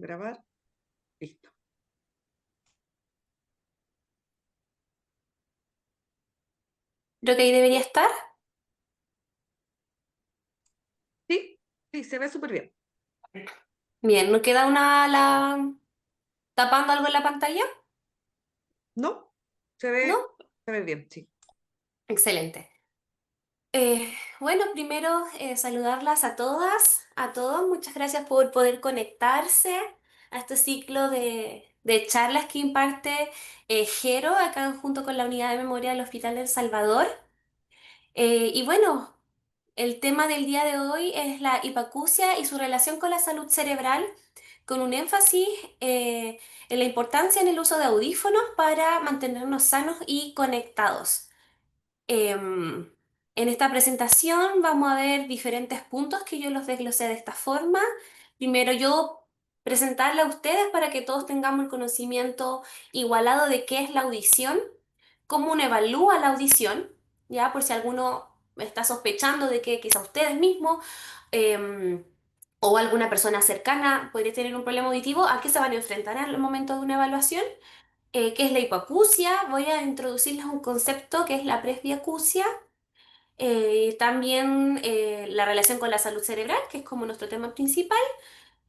Grabar, listo. Creo que ahí debería estar. Sí, sí, se ve súper bien. Bien, ¿no queda tapando algo en la pantalla? ¿No? ¿No? Se ve bien, sí. Excelente. Bueno, primero saludarlas a todas, a todos. Muchas gracias por poder conectarse a este ciclo de charlas que imparte Jero acá junto con la Unidad de Memoria del Hospital del Salvador. Y bueno, el tema del día de hoy es la hipacusia y su relación con la salud cerebral, con un énfasis en la importancia en el uso de audífonos para mantenernos sanos y conectados. Em, en esta presentación vamos a ver diferentes puntos que yo los desglosé de esta forma. Primero yo presentarle a ustedes para que todos tengamos el conocimiento igualado de qué es la audición, cómo uno evalúa la audición, ya por si alguno está sospechando de que quizá ustedes mismos em, o alguna persona cercana podría tener un problema auditivo, a qué se van a enfrentar al momento de una evaluación. ¿Qué es la hipoacusia? Voy a introducirles un concepto que es la presbiacusia. También la relación con la salud cerebral, que es como nuestro tema principal,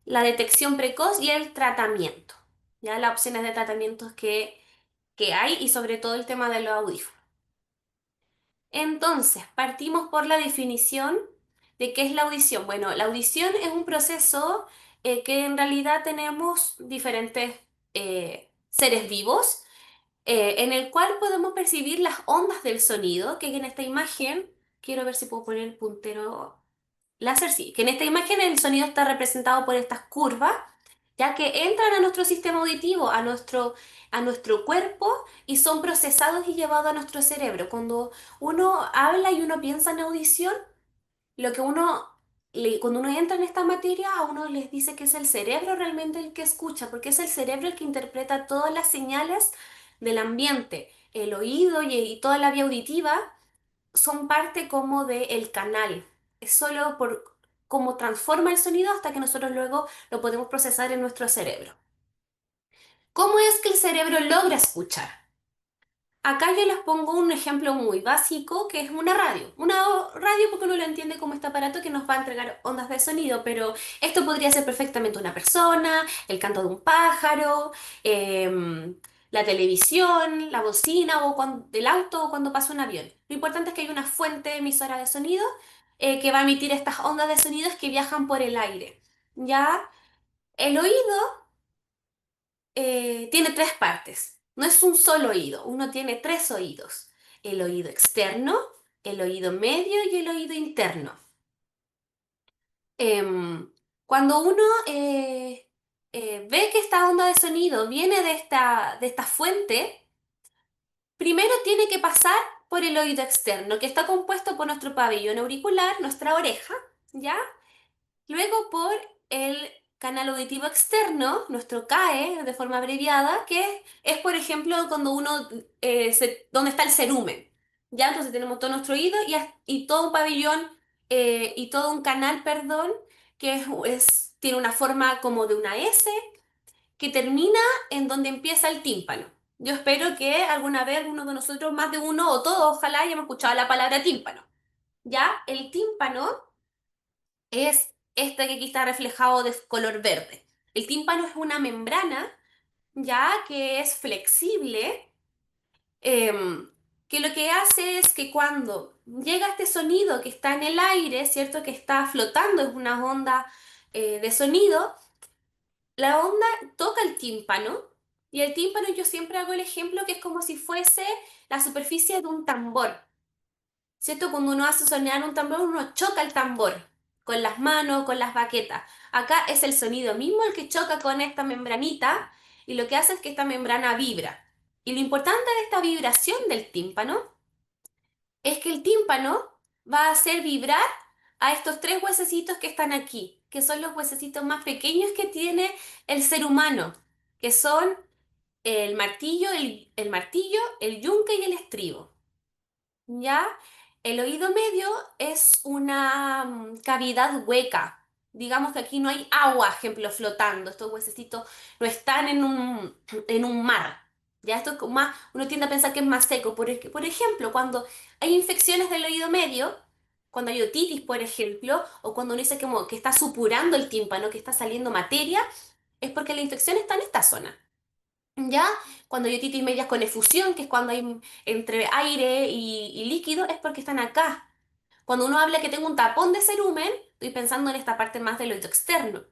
la detección precoz y el tratamiento. Ya las opciones de tratamientos que hay y sobre todo el tema de los audífonos. Entonces, partimos por la definición de qué es la audición. Bueno, la audición es un proceso que en realidad tenemos diferentes seres vivos en el cual podemos percibir las ondas del sonido, que en esta imagen, quiero ver si puedo poner el puntero láser, sí, que en esta imagen el sonido está representado por estas curvas, ya que entran a nuestro sistema auditivo, a nuestro cuerpo y son procesados y llevados a nuestro cerebro. Cuando uno habla y uno piensa en audición, lo que cuando uno entra en esta materia, a uno les dice que es el cerebro realmente el que escucha, porque es el cerebro el que interpreta todas las señales del ambiente. El oído y toda la vía auditiva son parte como del canal. Es solo por cómo transforma el sonido hasta que nosotros luego lo podemos procesar en nuestro cerebro. ¿Cómo es que el cerebro logra escuchar? Acá yo les pongo un ejemplo muy básico, que es una radio. Una radio porque uno lo entiende como este aparato que nos va a entregar ondas de sonido, pero esto podría ser perfectamente una persona, el canto de un pájaro, la televisión, la bocina o el auto o cuando pasa un avión. Lo importante es que hay una fuente emisora de sonido que va a emitir estas ondas de sonidos que viajan por el aire. ¿Ya? El oído tiene tres partes. No es un solo oído, uno tiene tres oídos. El oído externo, el oído medio y el oído interno. Cuando uno ve que esta onda de sonido viene de esta fuente, primero tiene que pasar por el oído externo, que está compuesto por nuestro pabellón auricular, nuestra oreja, ¿ya? Luego por el canal auditivo externo, nuestro CAE de forma abreviada, que es, por ejemplo, cuando uno, donde está el cerumen. Ya, entonces tenemos todo nuestro oído y todo un pabellón y todo un canal, perdón, que tiene una forma como de una S, que termina en donde empieza el tímpano. Yo espero que alguna vez uno de nosotros, más de uno o todos, ojalá hayamos escuchado la palabra tímpano. Ya, el tímpano es este que aquí está reflejado de color verde. El tímpano es una membrana ya que es flexible, em, que lo que hace es que cuando llega este sonido que está en el aire, ¿cierto? Que está flotando, es una onda de sonido, la onda toca el tímpano y el tímpano yo siempre hago el ejemplo que es como si fuese la superficie de un tambor. ¿Cierto? Cuando uno hace sonar un tambor, uno choca el tambor con las manos, con las baquetas. Acá es el sonido mismo el que choca con esta membranita y lo que hace es que esta membrana vibra. Y lo importante de esta vibración del tímpano es que el tímpano va a hacer vibrar a estos tres huesecitos que están aquí, que son los huesecitos más pequeños que tiene el ser humano, que son el martillo, el yunque y el estribo. ¿Ya? El oído medio es una cavidad hueca. Digamos que aquí no hay agua, ejemplo, flotando. Estos huesecitos no están en un mar. Ya esto es como más, uno tiende a pensar que es más seco. Por ejemplo, cuando hay infecciones del oído medio, cuando hay otitis, por ejemplo, o cuando uno dice como que está supurando el tímpano, que está saliendo materia, es porque la infección está en esta zona. ¿Ya? Cuando hay otitis medias con efusión, que es cuando hay entre aire y líquido, es porque están acá. Cuando uno habla que tengo un tapón de cerumen, estoy pensando en esta parte más del oído externo.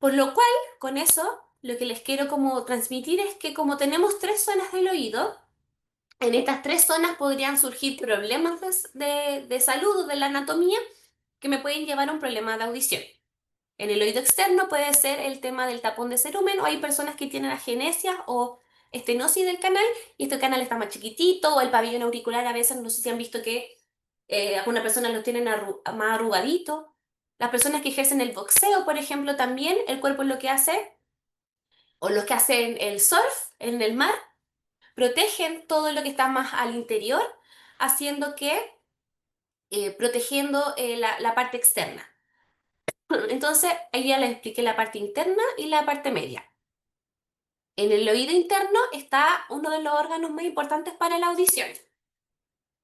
Por lo cual, con eso, lo que les quiero como transmitir es que como tenemos tres zonas del oído, en estas tres zonas podrían surgir problemas de salud o de la anatomía que me pueden llevar a un problema de audición. En el oído externo puede ser el tema del tapón de cerumen o hay personas que tienen agenesia o estenosis del canal y este canal está más chiquitito o el pabellón auricular a veces, no sé si han visto que algunas personas lo tienen más arrugadito. Las personas que ejercen el boxeo, por ejemplo, también el cuerpo es lo que hace, o los que hacen el surf en el mar, protegen todo lo que está más al interior, haciendo que, protegiendo la parte externa. Entonces, ahí ya les expliqué la parte interna y la parte media. En el oído interno está uno de los órganos más importantes para la audición,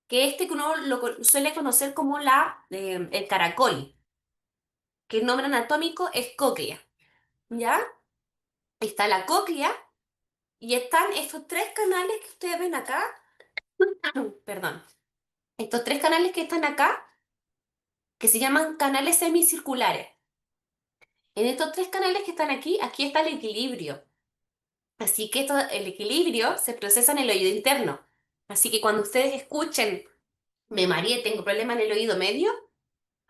que que uno suele conocer como el caracol, que el nombre anatómico es cóclea, ¿ya? Está la cóclea y están estos tres canales que ustedes ven acá, perdón, estos tres canales que están acá, que se llaman canales semicirculares. En estos tres canales que están aquí, aquí está el equilibrio. Así que el equilibrio se procesa en el oído interno. Así que cuando ustedes escuchen, me mareé, tengo problema en el oído medio,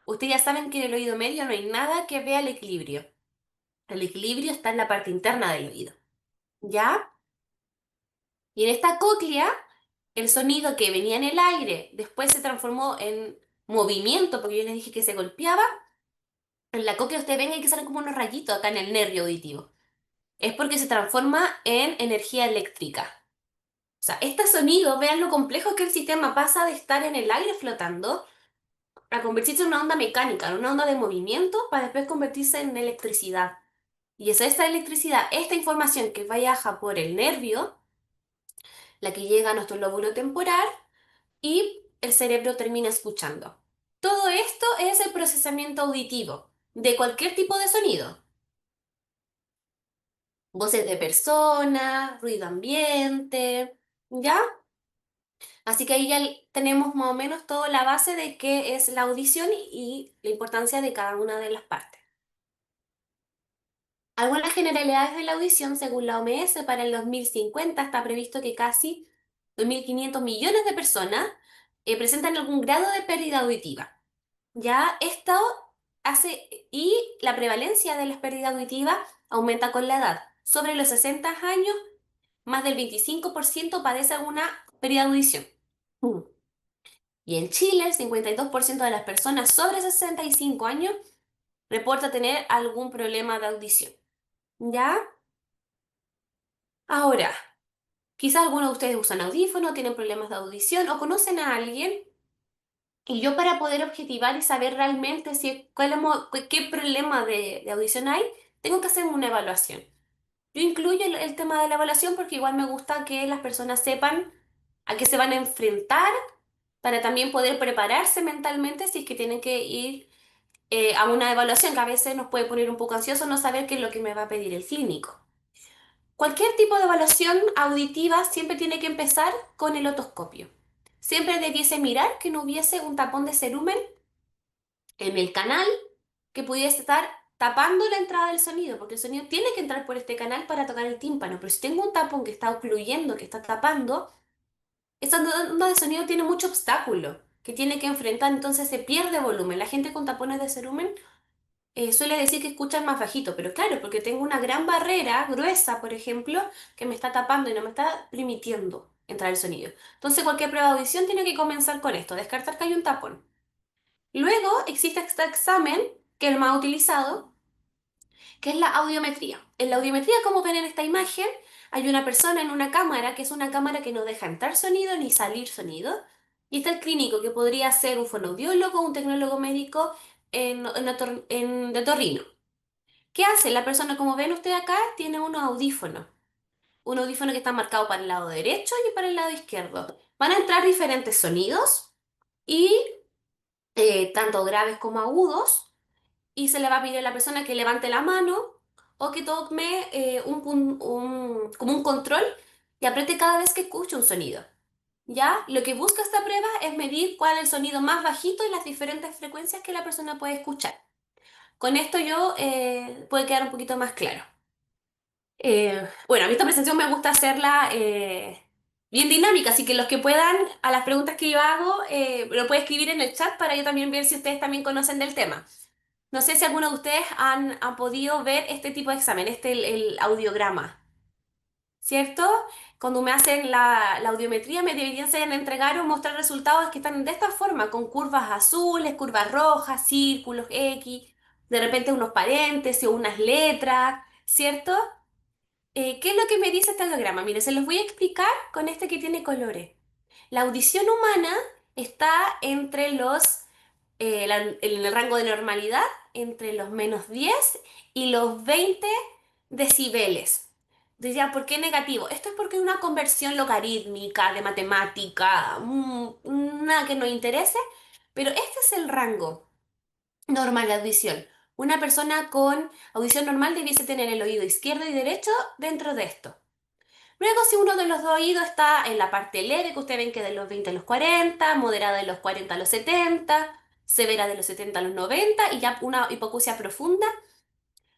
ustedes ya saben que en el oído medio no hay nada que vea el equilibrio. El equilibrio está en la parte interna del oído. ¿Ya? Y en esta cóclea, el sonido que venía en el aire después se transformó en movimiento, porque yo les dije que se golpeaba. En la cóclea ustedes ven que salen como unos rayitos acá en el nervio auditivo. Es porque se transforma en energía eléctrica. O sea, este sonido, vean lo complejo que el sistema pasa de estar en el aire flotando a convertirse en una onda mecánica, en una onda de movimiento, para después convertirse en electricidad. Y es esta electricidad, esta información que viaja por el nervio, la que llega a nuestro lóbulo temporal y el cerebro termina escuchando. Todo esto es el procesamiento auditivo de cualquier tipo de sonido. Voces de personas, ruido ambiente, ¿ya? Así que ahí ya tenemos más o menos toda la base de qué es la audición y la importancia de cada una de las partes. Algunas generalidades de la audición, según la OMS, para el 2050 está previsto que casi 2.500 millones de personas presentan algún grado de pérdida auditiva. Ya esto y la prevalencia de las pérdidas auditivas aumenta con la edad. Sobre los 60 años, más del 25% padece alguna pérdida de audición. Mm. Y en Chile, el 52% de las personas sobre 65 años reporta tener algún problema de audición. ¿Ya? Ahora, quizás algunos de ustedes usan audífonos, tienen problemas de audición o conocen a alguien. Y yo para poder objetivar y saber realmente qué problema de audición hay, tengo que hacer una evaluación. Yo incluyo el tema de la evaluación porque igual me gusta que las personas sepan a qué se van a enfrentar para también poder prepararse mentalmente si es que tienen que ir a una evaluación que a veces nos puede poner un poco ansioso no saber qué es lo que me va a pedir el clínico. Cualquier tipo de evaluación auditiva siempre tiene que empezar con el otoscopio. Siempre debiese mirar que no hubiese un tapón de cerumen en el canal que pudiese estar tapando la entrada del sonido, porque el sonido tiene que entrar por este canal para tocar el tímpano, pero si tengo un tapón que está ocluyendo, que está tapando, esa onda de sonido tiene mucho obstáculo que tiene que enfrentar, entonces se pierde volumen. La gente con tapones de cerumen suele decir que escuchan más bajito, pero claro, porque tengo una gran barrera gruesa, por ejemplo, que me está tapando y no me está permitiendo entrar el sonido. Entonces cualquier prueba de audición tiene que comenzar con esto, descartar que hay un tapón. Luego existe este examen, que es el más utilizado, que es la audiometría. En la audiometría, como ven en esta imagen, hay una persona en una cámara, que es una cámara que no deja entrar sonido ni salir sonido, y está el clínico, que podría ser un fonoaudiólogo, un tecnólogo médico, en otorrino. ¿Qué hace? La persona, como ven ustedes acá, tiene unos audífonos. Un audífono que está marcado para el lado derecho y para el lado izquierdo. Van a entrar diferentes sonidos y tanto graves como agudos, y se le va a pedir a la persona que levante la mano o que tome como un control y apriete cada vez que escuche un sonido. ¿Ya? Lo que busca esta prueba es medir cuál es el sonido más bajito y las diferentes frecuencias que la persona puede escuchar. Con esto yo puede quedar un poquito más claro. Bueno, a mí esta presentación me gusta hacerla bien dinámica, así que los que puedan, a las preguntas que yo hago, lo pueden escribir en el chat para yo también ver si ustedes también conocen del tema. No sé si alguno de ustedes han podido ver este tipo de examen, el audiograma, ¿cierto? Cuando me hacen la audiometría me deberían ser entregar o mostrar resultados que están de esta forma, con curvas azules, curvas rojas, círculos X, de repente unos paréntesis o unas letras, ¿cierto? ¿Qué es lo que me dice este diagrama? Mire, se los voy a explicar con este que tiene colores. La audición humana está entre en el rango de normalidad, entre los -10 y los 20 decibeles. Decía, ¿por qué negativo? Esto es porque es una conversión logarítmica, de matemática, nada que nos interese, pero este es el rango normal de audición. Una persona con audición normal debiese tener el oído izquierdo y derecho dentro de esto. Luego, si uno de los dos oídos está en la parte leve, que ustedes ven que de los 20 a los 40, moderada de los 40 a los 70, severa de los 70 a los 90 y ya una hipoacusia profunda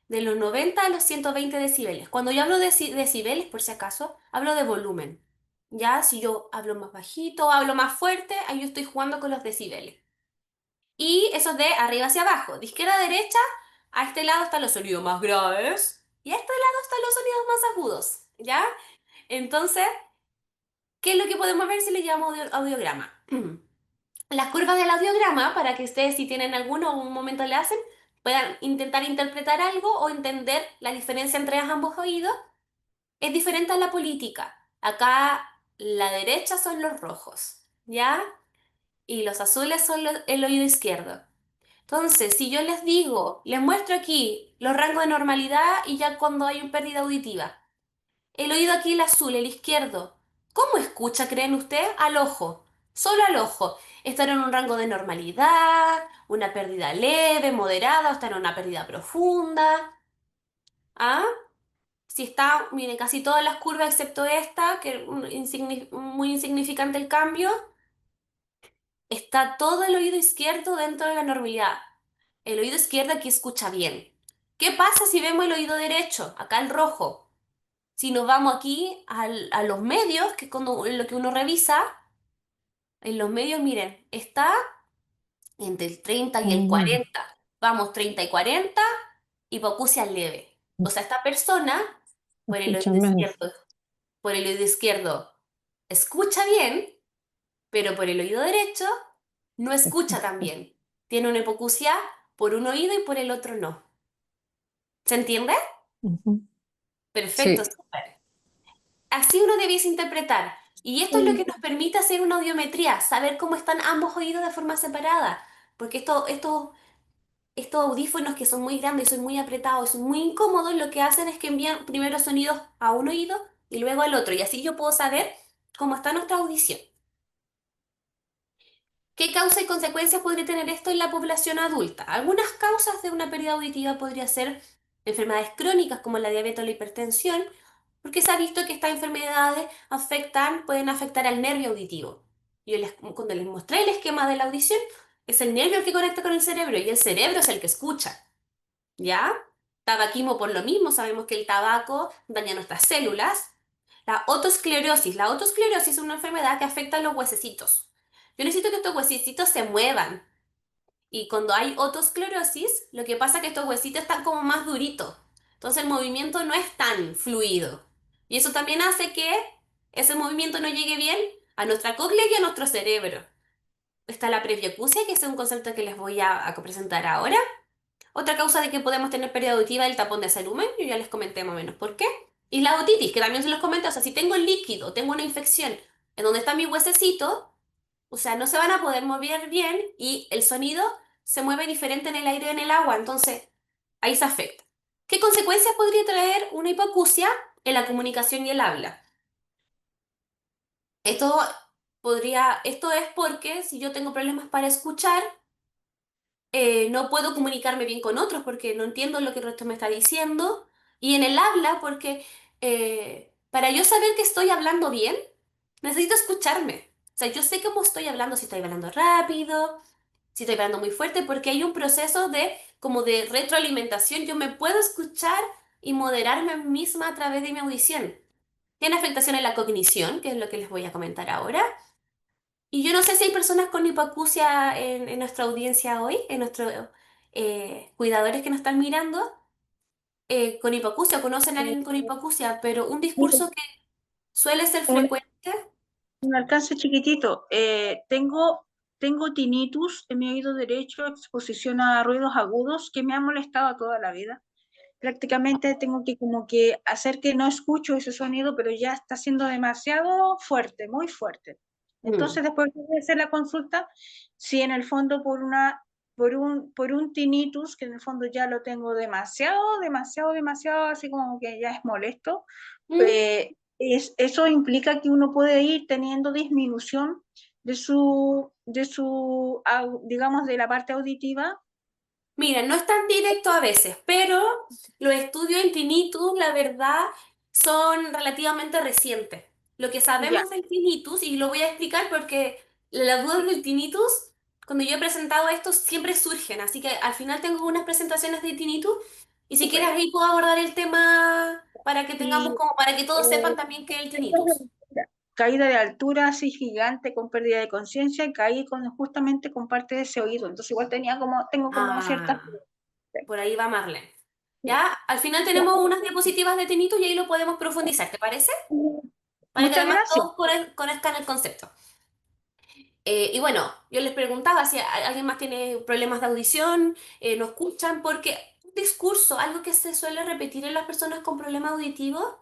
de los 90 a los 120 decibeles. Cuando yo hablo de decibeles, por si acaso, hablo de volumen. Ya, si yo hablo más bajito o hablo más fuerte, ahí yo estoy jugando con los decibeles. Y eso es de arriba hacia abajo. De izquierda a derecha, a este lado están los sonidos más graves y a este lado están los sonidos más agudos. ¿Ya? Entonces, ¿qué es lo que podemos ver si le llamamos audiograma? Las curvas del audiograma, para que ustedes si tienen alguno o un momento le hacen, puedan intentar interpretar algo o entender la diferencia entre ambos oídos, es diferente a la política. Acá la derecha son los rojos, ¿ya? Y los azules son el oído izquierdo. Entonces, si yo les digo, les muestro aquí los rangos de normalidad y ya cuando hay una pérdida auditiva. El oído aquí, el azul, el izquierdo. ¿Cómo escucha, creen ustedes? Al ojo. Solo al ojo. Estar en un rango de normalidad, una pérdida leve, moderada, o estar en una pérdida profunda. ¿Ah? Si está, miren, casi todas las curvas excepto esta, que es muy insignificante el cambio, está todo el oído izquierdo dentro de la normalidad. El oído izquierdo aquí escucha bien. ¿Qué pasa si vemos el oído derecho? Acá el rojo. Si nos vamos aquí a los medios, que es cuando, lo que uno revisa, en los medios, miren, está entre el 30 y el Mm, 40. Vamos, 30 y 40, hipoacusia leve. O sea, esta persona, por el escucha oído menos. izquierdo, por el oído izquierdo, escucha bien, pero por el oído derecho no escucha tan bien. Tiene una hipoacusia por un oído y por el otro no. ¿Se entiende? Ujú. Perfecto, Sí. súper. Así uno debiese interpretar. Y esto es lo que nos permite hacer una audiometría, saber cómo están ambos oídos de forma separada. Porque estos audífonos que son muy grandes, son muy apretados, son muy incómodos, lo que hacen es que envían primero sonidos a un oído y luego al otro. Y así yo puedo saber cómo está nuestra audición. ¿Qué causa y consecuencias podría tener esto en la población adulta? Algunas causas de una pérdida auditiva podría ser enfermedades crónicas como la diabetes o la hipertensión, porque se ha visto que estas enfermedades pueden afectar al nervio auditivo. Cuando les mostré el esquema de la audición, es el nervio el que conecta con el cerebro y el cerebro es el que escucha, ¿ya? Tabaquismo por lo mismo, sabemos que el tabaco daña nuestras células. La otosclerosis es una enfermedad que afecta a los huesecitos. Yo necesito que estos huesecitos se muevan. Y cuando hay otosclerosis, lo que pasa es que estos huesitos están como más duritos. Entonces el movimiento no es tan fluido. Y eso también hace que ese movimiento no llegue bien a nuestra cóclea y a nuestro cerebro. Está la presbiacusia, que es un concepto que les voy a presentar ahora. Otra causa de que podemos tener pérdida auditiva es el tapón de cerumen, yo ya les comenté más o menos por qué. Y la otitis, que también se los comenté, o sea, si tengo el líquido, tengo una infección en donde está mi huesecito, o sea, no se van a poder mover bien y el sonido se mueve diferente en el aire y en el agua, entonces ahí se afecta. ¿Qué consecuencias podría traer una hipoacusia en la comunicación y el habla? Esto esto es porque si yo tengo problemas para escuchar, no puedo comunicarme bien con otros porque no entiendo lo que el resto me está diciendo. Y en el habla, porque para yo saber que estoy hablando bien, necesito escucharme. O sea, yo sé cómo estoy hablando, si estoy hablando rápido, si estoy hablando muy fuerte, porque hay un proceso de como de retroalimentación. Yo me puedo escuchar y moderarme a mí misma a través de mi audición. Tiene afectación en la cognición, que es lo que les voy a comentar ahora. Y yo no sé si hay personas con hipoacusia en nuestra audiencia hoy, en nuestros cuidadores que nos están mirando, con hipoacusia, o conocen a Eh, alguien con hipoacusia, pero un Mire, discurso que suele ser un, frecuente. un alcance chiquitito. Tengo tinnitus en mi oído derecho, exposición a ruidos agudos que me han molestado toda la vida. Prácticamente tengo que como que hacer que no escucho ese sonido, pero ya está siendo demasiado fuerte, muy fuerte. Mm. Entonces, después de hacer la consulta, si en el fondo por un tinnitus, que en el fondo ya lo tengo demasiado, así como que ya es molesto, Mm. eso implica que uno puede ir teniendo disminución digamos, de la parte auditiva. Mira, no es tan directo a veces, pero los estudios en tinnitus, la verdad, son relativamente recientes. Lo que Ya, sabemos del tinnitus, y lo voy a explicar porque las dudas del tinnitus, cuando yo he presentado esto, siempre surgen. Así que al final tengo unas presentaciones de tinnitus, y si quieres súper. ahí puedo abordar el tema para que tengamos Y como, para que todos sepan eh, también qué es el tinnitus. caída de altura así gigante con pérdida de conciencia y caí justamente con parte de ese oído. Entonces igual tengo como ciertas... Ah, por ahí va Marlene. Ya, al final tenemos unas diapositivas de tinnitus y ahí lo podemos profundizar, ¿te parece? Para que Muchas además gracias. todos conozcan el concepto. Y bueno, yo les preguntaba si alguien más tiene problemas de audición, no escuchan, porque un discurso, algo que se suele repetir en las personas con problemas auditivos,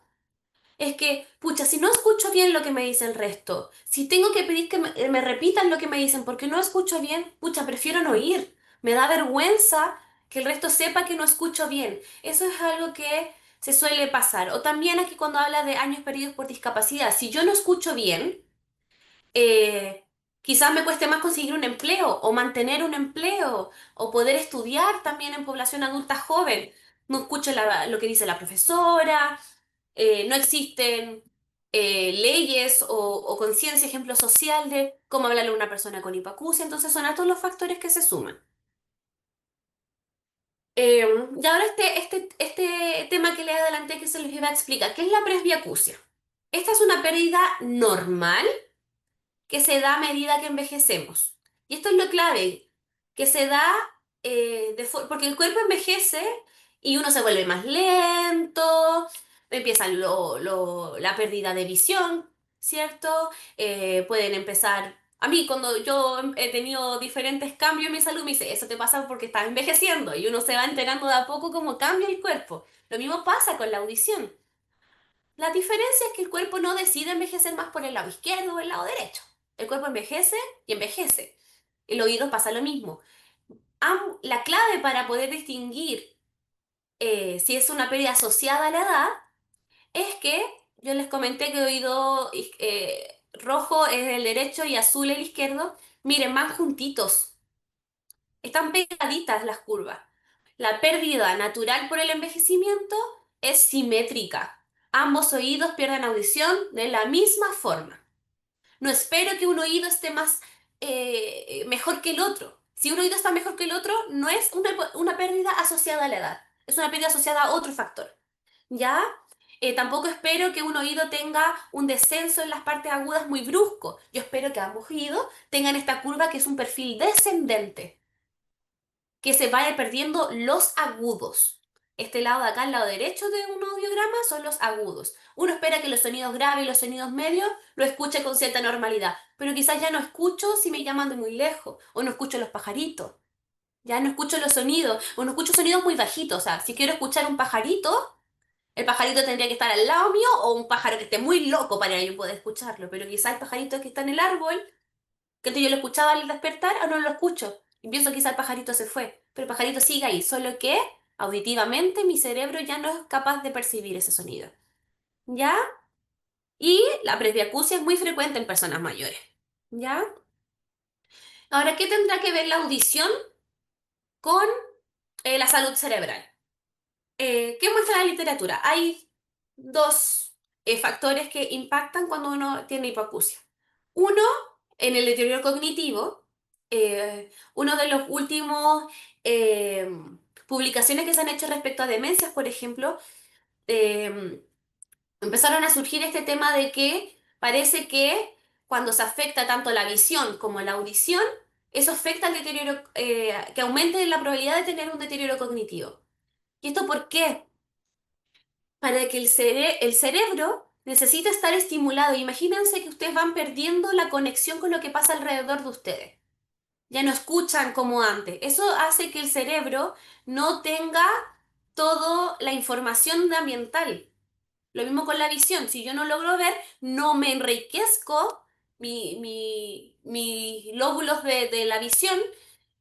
es que, pucha, si no escucho bien lo que me dice el resto, si tengo que pedir que me repitan lo que me dicen porque no escucho bien, pucha, prefiero no ir. Me da vergüenza que el resto sepa que no escucho bien. Eso es algo que se suele pasar. O también aquí cuando habla de años perdidos por discapacidad, si yo no escucho bien, quizás me cueste más conseguir un empleo o mantener un empleo o poder estudiar también en población adulta joven. No escucho lo que dice la profesora, no existen leyes o conciencia, ejemplo social de cómo hablarle a una persona con hipoacusia, entonces son todos los factores que se suman. Y ahora este tema que le adelanté que se les iba a explicar, ¿qué es la presbiacusia? Esta es una pérdida normal que se da a medida que envejecemos. Y esto es lo clave, que se da porque el cuerpo envejece y uno se vuelve más lento, empieza la pérdida de visión, ¿cierto? Pueden empezar... A mí, cuando yo he tenido diferentes cambios en mi salud, me dice, eso te pasa porque estás envejeciendo y uno se va enterando de a poco cómo cambia el cuerpo. Lo mismo pasa con la audición. La diferencia es que el cuerpo no decide envejecer más por el lado izquierdo o el lado derecho. El cuerpo envejece y envejece. El oído pasa lo mismo. La clave para poder distinguir si es una pérdida asociada a la edad es que yo les comenté que oído rojo es el derecho y azul el izquierdo. Miren, más juntitos. Están pegaditas las curvas. La pérdida natural por el envejecimiento es simétrica. Ambos oídos pierden audición de la misma forma. No espero que un oído esté más mejor que el otro. Si un oído está mejor que el otro, no es una pérdida asociada a la edad, es una pérdida asociada a otro factor. ¿Ya? Tampoco espero que un oído tenga un descenso en las partes agudas muy brusco. Yo espero que ambos oídos tengan esta curva que es un perfil descendente, que se vaya perdiendo los agudos. Este lado de acá, el lado derecho de un audiograma, son los agudos. Uno espera que los sonidos graves y los sonidos medios lo escuche con cierta normalidad, pero quizás ya no escucho si me llaman de muy lejos, o no escucho los pajaritos, ya no escucho los sonidos, o no escucho sonidos muy bajitos. O sea, si quiero escuchar un pajarito, el pajarito tendría que estar al lado mío, o un pájaro que esté muy loco para yo poder escucharlo, pero quizás el pajarito que está en el árbol, que yo lo escuchaba al despertar, o no lo escucho. Y pienso quizá el pajarito se fue, pero el pajarito sigue ahí, solo que auditivamente mi cerebro ya no es capaz de percibir ese sonido. ¿Ya? Y la presbiacusia es muy frecuente en personas mayores. ¿Ya? Ahora, ¿qué tendrá que ver la audición con la salud cerebral? ¿Qué muestra la literatura? Hay dos factores que impactan cuando uno tiene hipoacusia. Uno, en el deterioro cognitivo. Uno de los últimos publicaciones que se han hecho respecto a demencias, por ejemplo, eh, empezaron a surgir este tema de que parece que cuando se afecta tanto la visión como la audición, eso afecta al deterioro, que aumente la probabilidad de tener un deterioro cognitivo. ¿Y esto por qué? Para que el cerebro necesita estar estimulado. Imagínense que ustedes van perdiendo la conexión con lo que pasa alrededor de ustedes. Ya no escuchan como antes. Eso hace que el cerebro no tenga toda la información ambiental. Lo mismo con la visión. Si yo no logro ver, no me enriquezco mis lóbulos de la visión,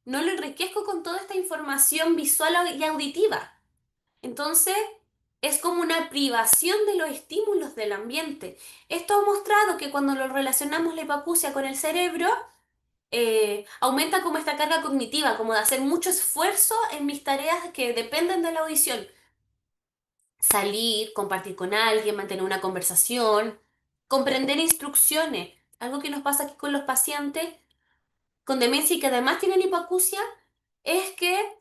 no lo enriquezco con toda esta información visual y auditiva. Entonces, es como una privación de los estímulos del ambiente. Esto ha mostrado que cuando lo relacionamos la hipoacusia con el cerebro, aumenta como esta carga cognitiva, como de hacer mucho esfuerzo en mis tareas que dependen de la audición. Salir, compartir con alguien, mantener una conversación, comprender instrucciones. Algo que nos pasa aquí con los pacientes con demencia y que además tienen hipoacusia es que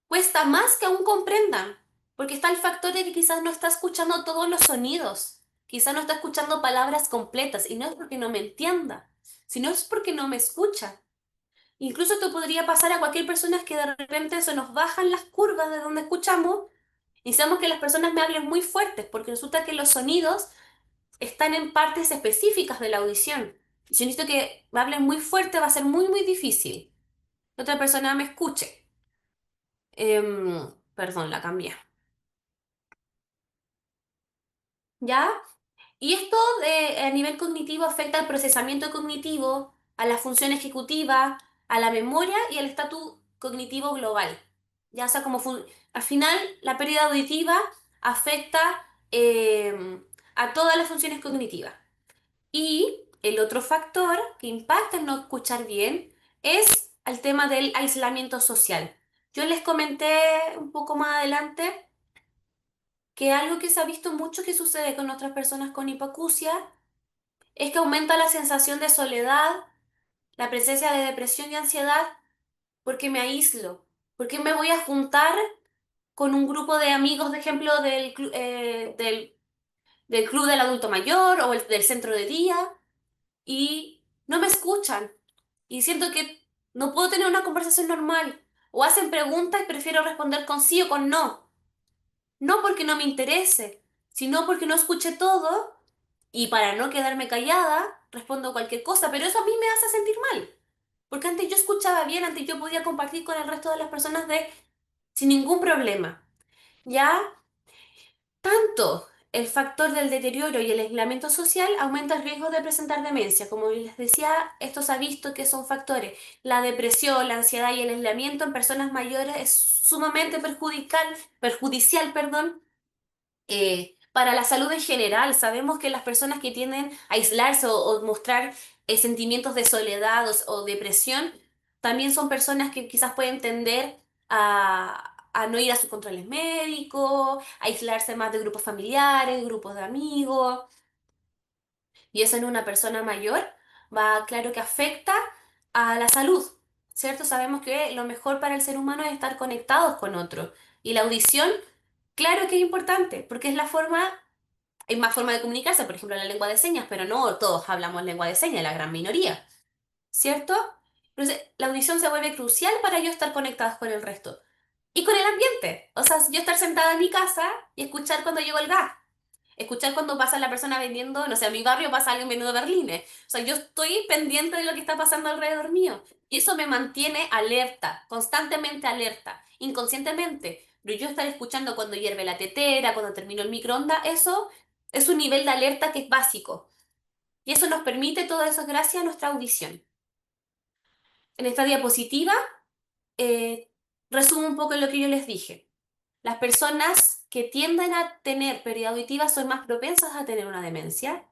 cuesta más que aún comprendan, porque está el factor de que quizás no está escuchando todos los sonidos, quizás no está escuchando palabras completas, y no es porque no me entienda, sino es porque no me escucha. Incluso esto podría pasar a cualquier persona que de repente se nos bajan las curvas de donde escuchamos y sabemos que las personas me hablen muy fuertes, porque resulta que los sonidos están en partes específicas de la audición. Si yo necesito que me hablen muy fuerte, va a ser muy, muy difícil que otra persona me escuche. Perdón, la cambié. ¿Ya? Y esto a nivel cognitivo afecta al procesamiento cognitivo, a la función ejecutiva, a la memoria y al estatus cognitivo global. Ya sea como al final la pérdida auditiva afecta a todas las funciones cognitivas. Y el otro factor que impacta en no escuchar bien es el tema del aislamiento social. Yo les comenté un poco más adelante que algo que se ha visto mucho que sucede con otras personas con hipoacusia es que aumenta la sensación de soledad, la presencia de depresión y ansiedad, porque me aíslo, porque me voy a juntar con un grupo de amigos, de ejemplo, del club del adulto mayor o del centro de día, y no me escuchan. Y siento que no puedo tener una conversación normal. O hacen preguntas y prefiero responder con sí o con no. No porque no me interese, sino porque no escuché todo y para no quedarme callada, respondo cualquier cosa, pero eso a mí me hace sentir mal. Porque antes yo escuchaba bien, antes yo podía compartir con el resto de las personas sin ningún problema. Ya tanto el factor del deterioro y el aislamiento social aumenta el riesgo de presentar demencia. Como les decía, esto se ha visto que son factores. La depresión, la ansiedad y el aislamiento en personas mayores es sumamente perjudicial, perdón, para la salud en general. Sabemos que las personas que tienden a aislarse o mostrar sentimientos de soledad o depresión, también son personas que quizás pueden tender a no ir a sus controles médicos, a aislarse más de grupos familiares, grupos de amigos. Y eso en una persona mayor va, claro que afecta a la salud, ¿cierto? Sabemos que lo mejor para el ser humano es estar conectados con otros. Y la audición, claro que es importante, porque es la forma, hay más forma de comunicarse, por ejemplo, la lengua de señas, pero no todos hablamos lengua de señas, la gran minoría, ¿cierto? Entonces, la audición se vuelve crucial para yo estar conectados con el resto. Y con el ambiente. O sea, yo estar sentada en mi casa y escuchar cuando llegó el gas. Escuchar cuando pasa la persona vendiendo, no sé, a mi barrio pasa alguien vendiendo berlines. O sea, yo estoy pendiente de lo que está pasando alrededor mío. Y eso me mantiene alerta, constantemente alerta, inconscientemente. Pero yo estar escuchando cuando hierve la tetera, cuando termino el microondas, eso es un nivel de alerta que es básico. Y eso nos permite todo eso gracias a nuestra audición. En esta diapositiva resumo un poco lo que yo les dije. Las personas que tienden a tener pérdida auditiva son más propensas a tener una demencia.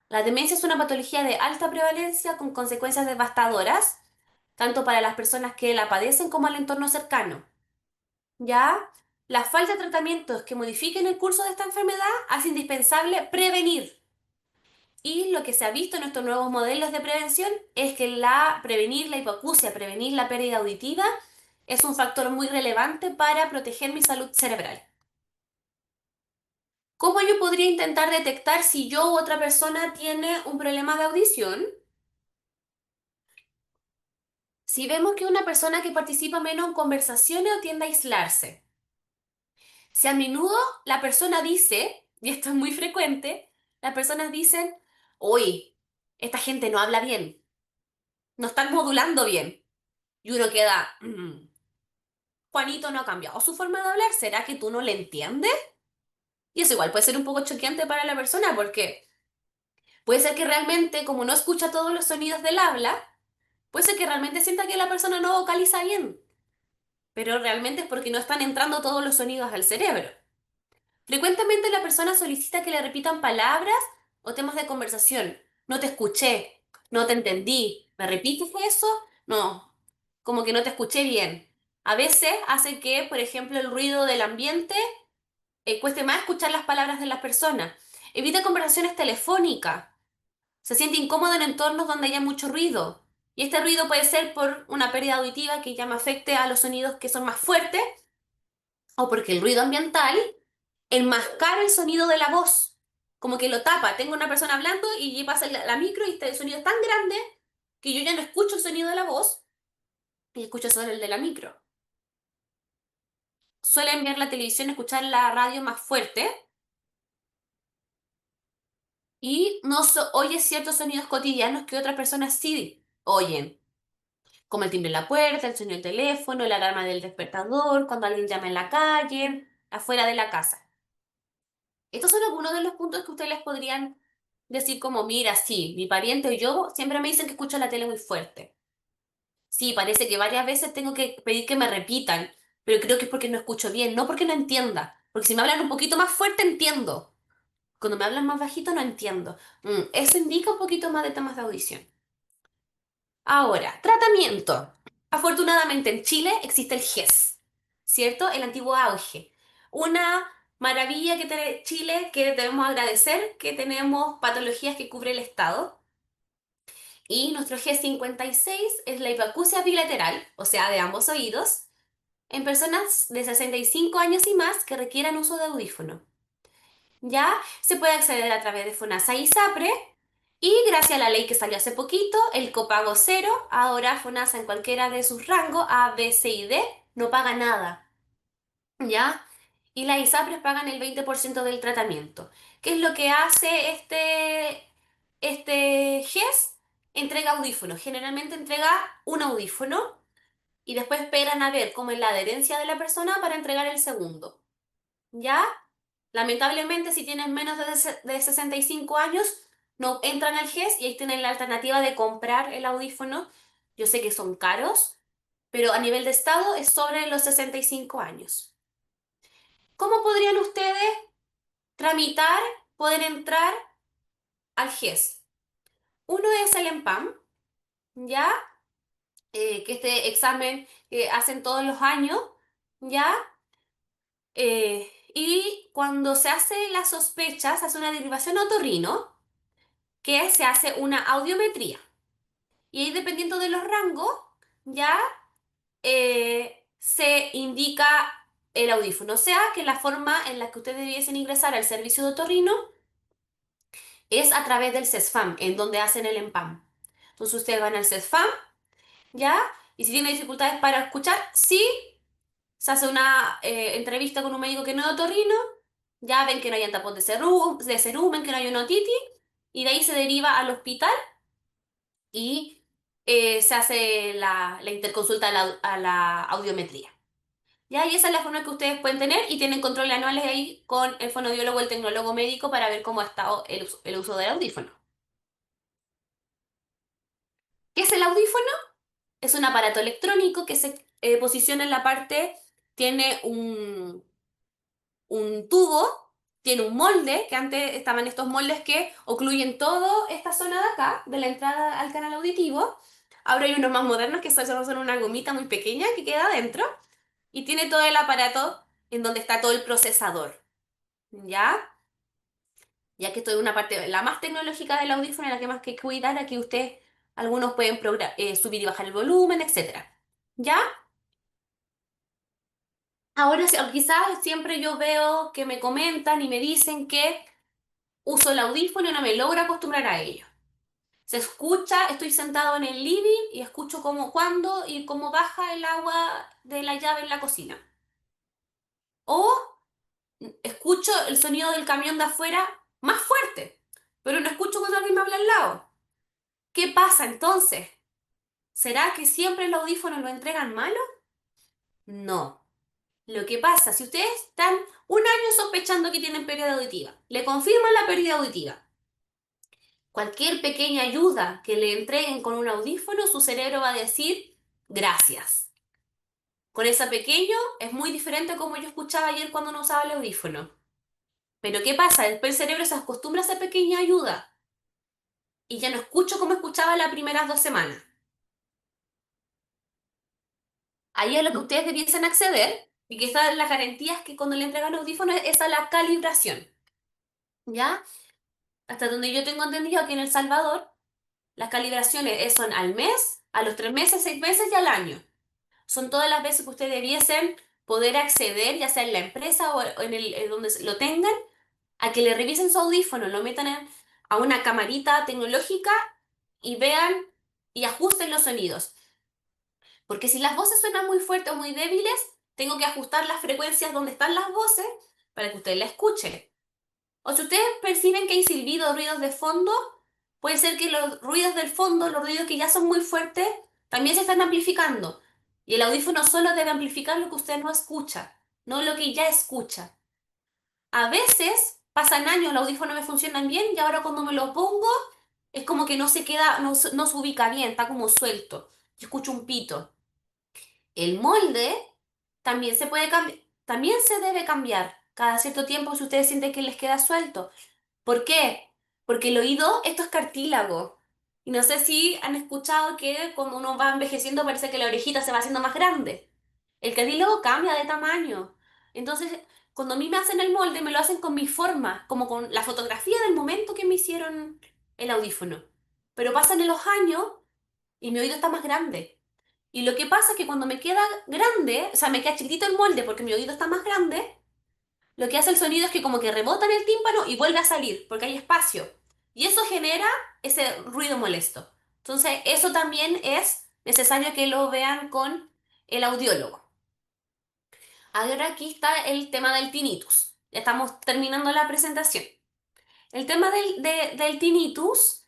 La demencia es una patología de alta prevalencia con consecuencias devastadoras, tanto para las personas que la padecen como al entorno cercano. ¿Ya? La falta de tratamientos que modifiquen el curso de esta enfermedad hace indispensable prevenir. Y lo que se ha visto en estos nuevos modelos de prevención es que prevenir la hipoacusia, prevenir la pérdida auditiva, es un factor muy relevante para proteger mi salud cerebral. ¿Cómo yo podría intentar detectar si yo u otra persona tiene un problema de audición? Si vemos que una persona que participa menos en conversaciones o tiende a aislarse. Si a menudo la persona dice, y esto es muy frecuente, las personas dicen, uy, esta gente no habla bien, no están modulando bien. Y uno queda, Juanito no ha cambiado su forma de hablar, ¿será que tú no le entiendes? Y eso igual puede ser un poco choqueante para la persona porque puede ser que realmente, como no escucha todos los sonidos del habla, puede ser que realmente sienta que la persona no vocaliza bien, pero realmente es porque no están entrando todos los sonidos al cerebro. Frecuentemente la persona solicita que le repitan palabras o temas de conversación. No te escuché, no te entendí, ¿me repites eso? No, como que no te escuché bien. A veces hace que, por ejemplo, el ruido del ambiente cueste más escuchar las palabras de las personas. Evita conversaciones telefónicas. Se siente incómodo en entornos donde haya mucho ruido. Y este ruido puede ser por una pérdida auditiva que ya me afecte a los sonidos que son más fuertes o porque el ruido ambiental enmascara el sonido de la voz. Como que lo tapa. Tengo una persona hablando y pasa la micro y el sonido es tan grande que yo ya no escucho el sonido de la voz y escucho solo el de la micro. Suelen ver la televisión, escuchar la radio más fuerte y no oye ciertos sonidos cotidianos que otras personas sí oyen, como el timbre de la puerta, el sonido del teléfono, la alarma del despertador, cuando alguien llama en la calle, afuera de la casa. Estos son algunos de los puntos que ustedes les podrían decir como, mira, sí, mi pariente o yo siempre me dicen que escucho la tele muy fuerte. Sí, parece que varias veces tengo que pedir que me repitan, pero creo que es porque no escucho bien, no porque no entienda. Porque si me hablan un poquito más fuerte, entiendo. Cuando me hablan más bajito, no entiendo. Eso indica un poquito más de temas de audición. Ahora, tratamiento. Afortunadamente en Chile existe el GES, ¿cierto? El antiguo auge. Una maravilla que tiene Chile que debemos agradecer que tenemos patologías que cubre el Estado. Y nuestro G56 es la hipoacusia bilateral, o sea, de ambos oídos, en personas de 65 años y más que requieran uso de audífono. Ya se puede acceder a través de FONASA y SAPRE y gracias a la ley que salió hace poquito, el copago cero, ahora FONASA en cualquiera de sus rangos A, B, C y D no paga nada, ¿ya? Y las ISAPRES pagan el 20% del tratamiento. ¿Qué es lo que hace este GES? Entrega audífonos. Generalmente entrega un audífono y después esperan a ver cómo es la adherencia de la persona para entregar el segundo. ¿Ya? Lamentablemente, si tienen menos de 65 años, no entran al GES y ahí tienen la alternativa de comprar el audífono. Yo sé que son caros, pero a nivel de estado es sobre los 65 años. ¿Cómo podrían ustedes tramitar, poder entrar al GES? Uno es el EMPAM, ¿ya? Que este examen hacen todos los años, ¿ya? Y cuando se hace la sospecha, se hace una derivación a otorrino, que se hace una audiometría. Y ahí dependiendo de los rangos, ya se indica el audífono. O sea, que la forma en la que ustedes debiesen ingresar al servicio de otorrino es a través del CESFAM, en donde hacen el EMPAM. Entonces ustedes van al CESFAM, ¿ya? Y si tienen dificultades para escuchar, sí, se hace una entrevista con un médico que no es otorrino, ya ven que no hay tapón de cerumen, que no hay una otitis, y de ahí se deriva al hospital y se hace la interconsulta a la audiometría. ¿Ya? Y esa es la forma que ustedes pueden tener y tienen controles anuales ahí con el fonoaudiólogo o el tecnólogo médico para ver cómo ha estado el uso del audífono. ¿Qué es el audífono? Es un aparato electrónico que se posición en la parte, tiene un tubo, tiene un molde, que antes estaban estos moldes que ocluyen toda esta zona de acá, de la entrada al canal auditivo. Ahora hay unos más modernos que solo son una gomita muy pequeña que queda adentro y tiene todo el aparato en donde está todo el procesador, ¿ya? Ya que esto es una parte, la más tecnológica del audífono, la que más que cuidar, aquí ustedes, algunos pueden subir y bajar el volumen, etcétera. ¿Ya? Ahora quizás siempre yo veo que me comentan y me dicen que uso el audífono y no me logro acostumbrar a ello. Se escucha, estoy sentado en el living y escucho cuándo y cómo baja el agua de la llave en la cocina. O escucho el sonido del camión de afuera más fuerte, pero no escucho cuando alguien me habla al lado. ¿Qué pasa entonces? ¿Será que siempre el audífono lo entregan malo? No. Lo que pasa, si ustedes están un año sospechando que tienen pérdida auditiva, le confirman la pérdida auditiva. Cualquier pequeña ayuda que le entreguen con un audífono, su cerebro va a decir gracias. Con ese pequeño es muy diferente a como yo escuchaba ayer cuando no usaba el audífono. Pero ¿qué pasa? Después el cerebro se acostumbra a esa pequeña ayuda y ya no escucho como escuchaba las primeras 2 semanas. Ahí es lo que ustedes debiesen acceder y que están las garantías que cuando le entregan audífonos es a la calibración. ¿Ya? Hasta donde yo tengo entendido aquí en El Salvador, las calibraciones son al mes, a los 3 meses, 6 meses y al año. Son todas las veces que ustedes debiesen poder acceder, ya sea en la empresa o en en donde lo tengan, a que le revisen su audífono, lo metan a una camarita tecnológica y vean y ajusten los sonidos. Porque si las voces suenan muy fuertes o muy débiles, tengo que ajustar las frecuencias donde están las voces para que usted la escuche. O si ustedes perciben que hay silbido o ruidos de fondo, puede ser que los ruidos del fondo, los ruidos que ya son muy fuertes, también se están amplificando. Y el audífono solo debe amplificar lo que usted no escucha, no lo que ya escucha. A veces pasan años, los audífonos me funcionan bien y ahora cuando me lo pongo es como que no se queda, no se ubica bien, está como suelto. Yo escucho un pito. El molde también se puede cambiar, también se debe cambiar cada cierto tiempo si ustedes sienten que les queda suelto. ¿Por qué? Porque el oído, esto es cartílago. Y no sé si han escuchado que cuando uno va envejeciendo parece que la orejita se va haciendo más grande. El cartílago cambia de tamaño. Entonces, cuando a mí me hacen el molde, me lo hacen con mi forma, como con la fotografía del momento que me hicieron el audífono. Pero pasan los años y mi oído está más grande. Y lo que pasa es que cuando me queda grande, o sea, me queda chiquitito el molde porque mi oído está más grande, lo que hace el sonido es que como que rebota en el tímpano y vuelve a salir, porque hay espacio. Y eso genera ese ruido molesto. Entonces, eso también es necesario que lo vean con el audiólogo. Ahora aquí está el tema del tinnitus. Ya estamos terminando la presentación. El tema del tinnitus,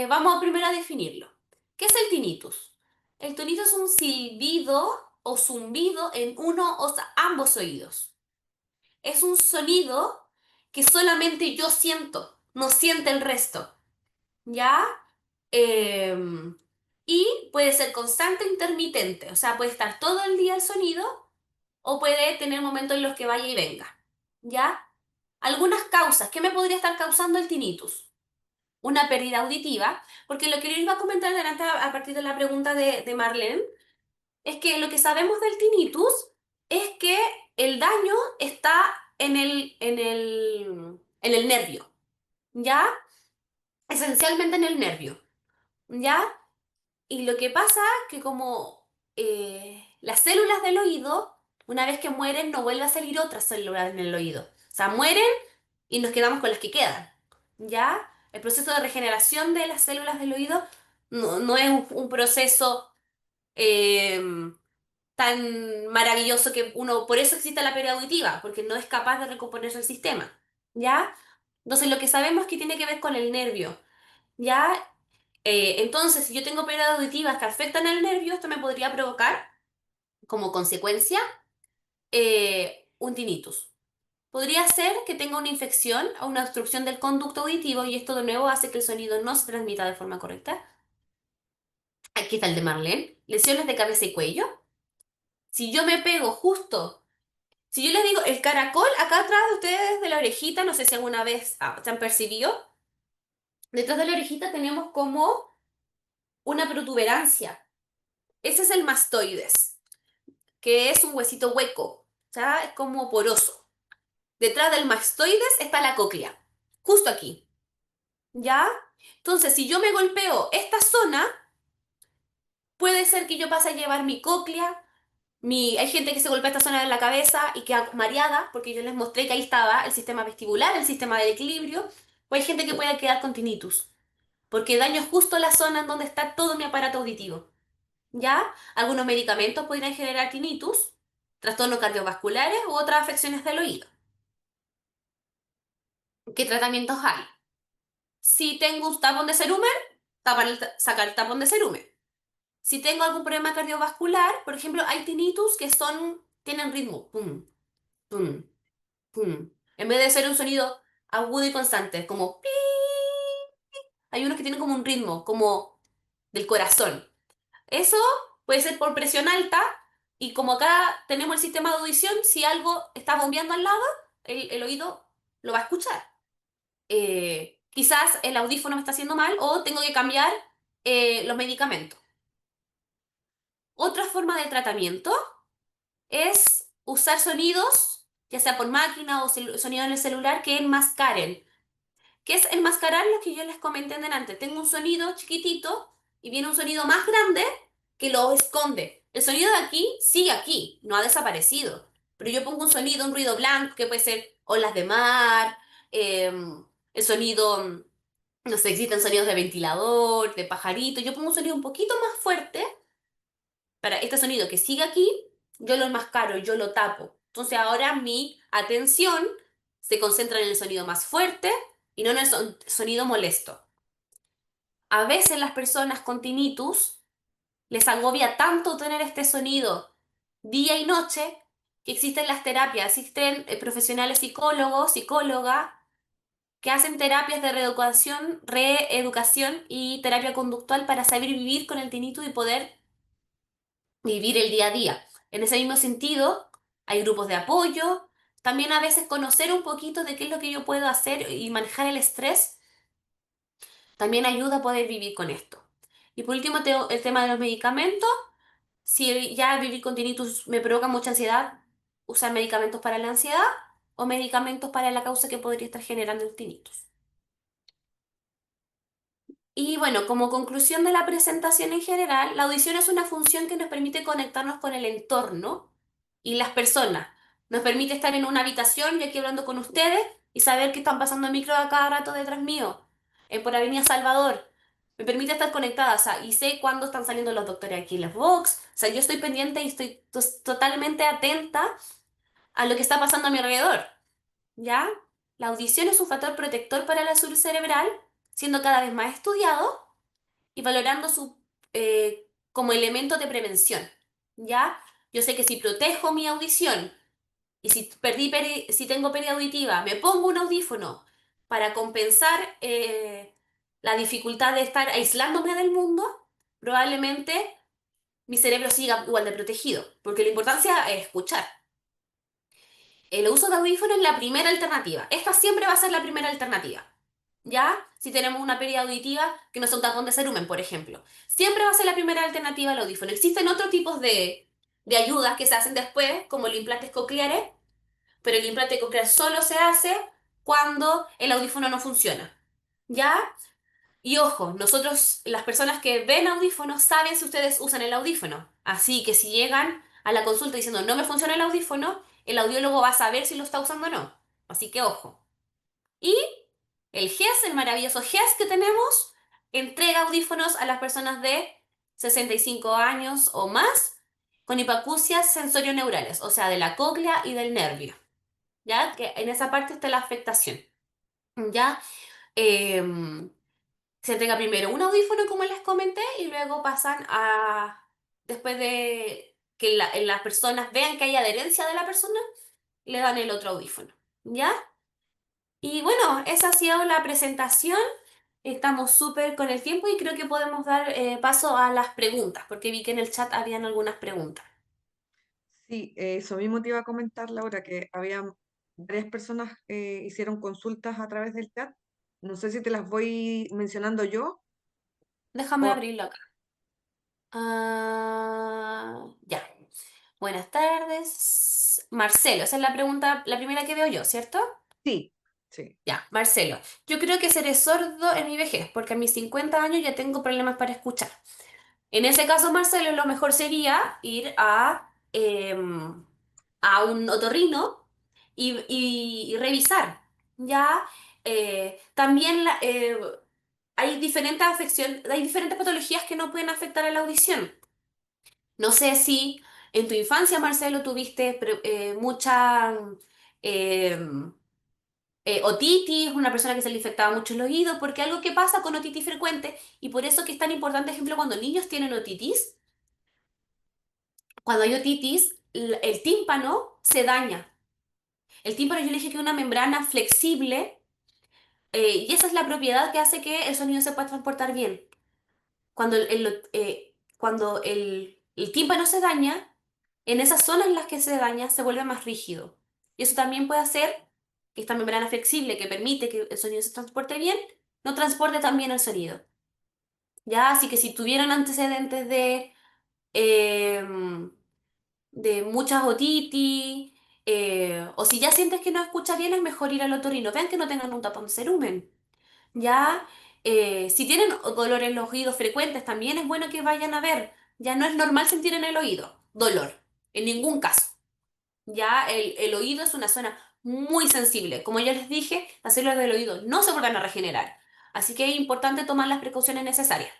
vamos primero a definirlo. ¿Qué es el tinnitus? El tinnitus es un silbido o zumbido en uno o ambos oídos. Es un sonido que solamente yo siento, no siente el resto, ¿ya? Y puede ser constante o intermitente, o sea, puede estar todo el día el sonido o puede tener momentos en los que vaya y venga, ¿ya? Algunas causas, ¿qué me podría estar causando el tinnitus? Una pérdida auditiva, porque lo que yo iba a comentar delante a partir de la pregunta de Marlene, es que lo que sabemos del tinnitus es que el daño está en el nervio, ¿ya? Esencialmente en el nervio, ¿ya? Y lo que pasa es que como las células del oído, una vez que mueren, no vuelve a salir otras células en el oído. O sea, mueren y nos quedamos con las que quedan, ¿ya? El proceso de regeneración de las células del oído no es un proceso tan maravilloso que uno, por eso existe la pérdida auditiva, porque no es capaz de recomponerse el sistema, ¿ya? Entonces lo que sabemos es que tiene que ver con el nervio, ¿ya? Entonces, si yo tengo pérdidas auditivas que afectan al nervio, esto me podría provocar, como consecuencia, un tinnitus. Podría ser que tenga una infección o una obstrucción del conducto auditivo y esto de nuevo hace que el sonido no se transmita de forma correcta. Aquí está el de Marlene. Lesiones de cabeza y cuello. Si yo me pego justo, si yo les digo el caracol acá atrás de ustedes de la orejita, no sé si alguna vez se han percibido, detrás de la orejita tenemos como una protuberancia. Ese es el mastoides, que es un huesito hueco, ¿ya? Es como poroso. Detrás del mastoides está la cóclea, justo aquí, ¿ya? Entonces, si yo me golpeo esta zona, puede ser que yo pase a llevar mi cóclea. Hay gente que se golpea esta zona de la cabeza y queda mareada, porque yo les mostré que ahí estaba el sistema vestibular, el sistema del equilibrio. O hay gente que puede quedar con tinnitus, porque daño justo la zona en donde está todo mi aparato auditivo. ¿Ya? Algunos medicamentos podrían generar tinnitus, trastornos cardiovasculares u otras afecciones del oído. ¿Qué tratamientos hay? Si tengo un tapón de cerumen, sacar el tapón de cerumen. Si tengo algún problema cardiovascular, por ejemplo, hay tinnitus que tienen ritmo. Pum, pum, pum. En vez de ser un sonido agudo y constante, como pi, hay unos que tienen como un ritmo, como del corazón. Eso puede ser por presión alta y como acá tenemos el sistema de audición, si algo está bombeando al lado, el oído lo va a escuchar. Quizás el audífono me está haciendo mal o tengo que cambiar los medicamentos. Otra forma de tratamiento es usar sonidos, ya sea por máquina o sonido en el celular, que enmascaren. ¿Qué es enmascarar? Lo que yo les comenté delante. Tengo un sonido chiquitito y viene un sonido más grande que lo esconde. El sonido de aquí sigue aquí, no ha desaparecido. Pero yo pongo un sonido, un ruido blanco, que puede ser olas de mar, el sonido, no sé, existen sonidos de ventilador, de pajarito. Yo pongo un sonido un poquito más fuerte para este sonido que sigue aquí, yo lo enmascaro, yo lo tapo. Entonces ahora mi atención se concentra en el sonido más fuerte y no en el sonido molesto. A veces las personas con tinnitus les agobia tanto tener este sonido día y noche que existen las terapias, existen profesionales psicólogos, psicólogas que hacen terapias de reeducación y terapia conductual para saber vivir con el tinnitus y poder vivir el día a día. En ese mismo sentido, hay grupos de apoyo, también a veces conocer un poquito de qué es lo que yo puedo hacer y manejar el estrés, también ayuda a poder vivir con esto. Y por último, el tema de los medicamentos. Si ya vivir con tinnitus me provoca mucha ansiedad, usar medicamentos para la ansiedad o medicamentos para la causa que podría estar generando el tinnitus. Y bueno, como conclusión de la presentación en general, la audición es una función que nos permite conectarnos con el entorno y las personas. Nos permite estar en una habitación, yo aquí hablando con ustedes, y saber que están pasando micro a cada rato detrás mío, por Avenida Salvador. Me permite estar conectada, o sea, y sé cuándo están saliendo los doctores aquí en las box. O sea, yo estoy pendiente y estoy totalmente atenta a lo que está pasando a mi alrededor. ¿Ya? La audición es un factor protector para la salud cerebral, siendo cada vez más estudiado y valorando como elemento de prevención, ¿ya? Yo sé que si protejo mi audición y si tengo pérdida auditiva, me pongo un audífono para compensar la dificultad de estar aislándome del mundo, probablemente mi cerebro siga igual de protegido, porque la importancia es escuchar. El uso de audífonos es la primera alternativa. Esta siempre va a ser la primera alternativa. ¿Ya? Si tenemos una pérdida auditiva que no es un tapón de cerumen, por ejemplo. Siempre va a ser la primera alternativa al audífono. Existen otros tipos de ayudas que se hacen después, como los implantes cocleares, pero el implante coclear solo se hace cuando el audífono no funciona. ¿Ya? Y ojo, nosotros, las personas que ven audífonos, saben si ustedes usan el audífono. Así que si llegan a la consulta diciendo no me funciona el audífono, el audiólogo va a saber si lo está usando o no. Así que ojo. Y el GES, el maravilloso GES que tenemos, entrega audífonos a las personas de 65 años o más con hipacusias sensorioneurales, o sea, de la cóclea y del nervio. ¿Ya? Que en esa parte está la afectación. ¿Ya? Se entrega primero un audífono, como les comenté, y luego pasan después de que las personas vean que hay adherencia de la persona, le dan el otro audífono. ¿Ya? Y bueno, esa ha sido la presentación. Estamos súper con el tiempo y creo que podemos dar paso a las preguntas, porque vi que en el chat habían algunas preguntas. Sí, eso mismo te iba a comentar, Laura, que había varias personas que hicieron consultas a través del chat. No sé si te las voy mencionando yo Déjame o abrirlo acá. Ya. Buenas tardes. Marcelo, esa es la pregunta, la primera que veo yo, ¿cierto? sí, sí. Ya, Marcelo. Yo creo que seré sordo en mi vejez, porque a mis 50 años ya tengo problemas para escuchar. En ese caso, Marcelo, lo mejor sería ir a un otorrino y revisar. Ya, también hay diferentes afecciones, hay diferentes patologías que no pueden afectar a la audición. No sé si en tu infancia, Marcelo, tuviste mucha eh, otitis, una persona que se le infectaba mucho el oído, porque algo que pasa con otitis frecuente, y por eso que es tan importante, ejemplo, cuando niños tienen otitis, cuando hay otitis, el tímpano se daña. El tímpano yo le dije que es una membrana flexible, y esa es la propiedad que hace que el sonido se pueda transportar bien. Cuando el tímpano se daña, en esas zonas en las que se daña se vuelve más rígido. Y eso también puede hacer que esta membrana flexible que permite que el sonido se transporte bien, no transporte tan bien el sonido. ¿Ya? Así que si tuvieron antecedentes em, de muchas otitis, o si ya sientes que no escucha bien, es mejor ir al otorrino. Vean que no tengan un tapón de cerumen. Ya, si tienen dolor en los oídos frecuentes, también es bueno que vayan a ver. Ya no es normal sentir en el oído dolor, en ningún caso. Ya el oído es una zona muy sensible. Como ya les dije, las células del oído no se vuelven a regenerar. Así que es importante tomar las precauciones necesarias.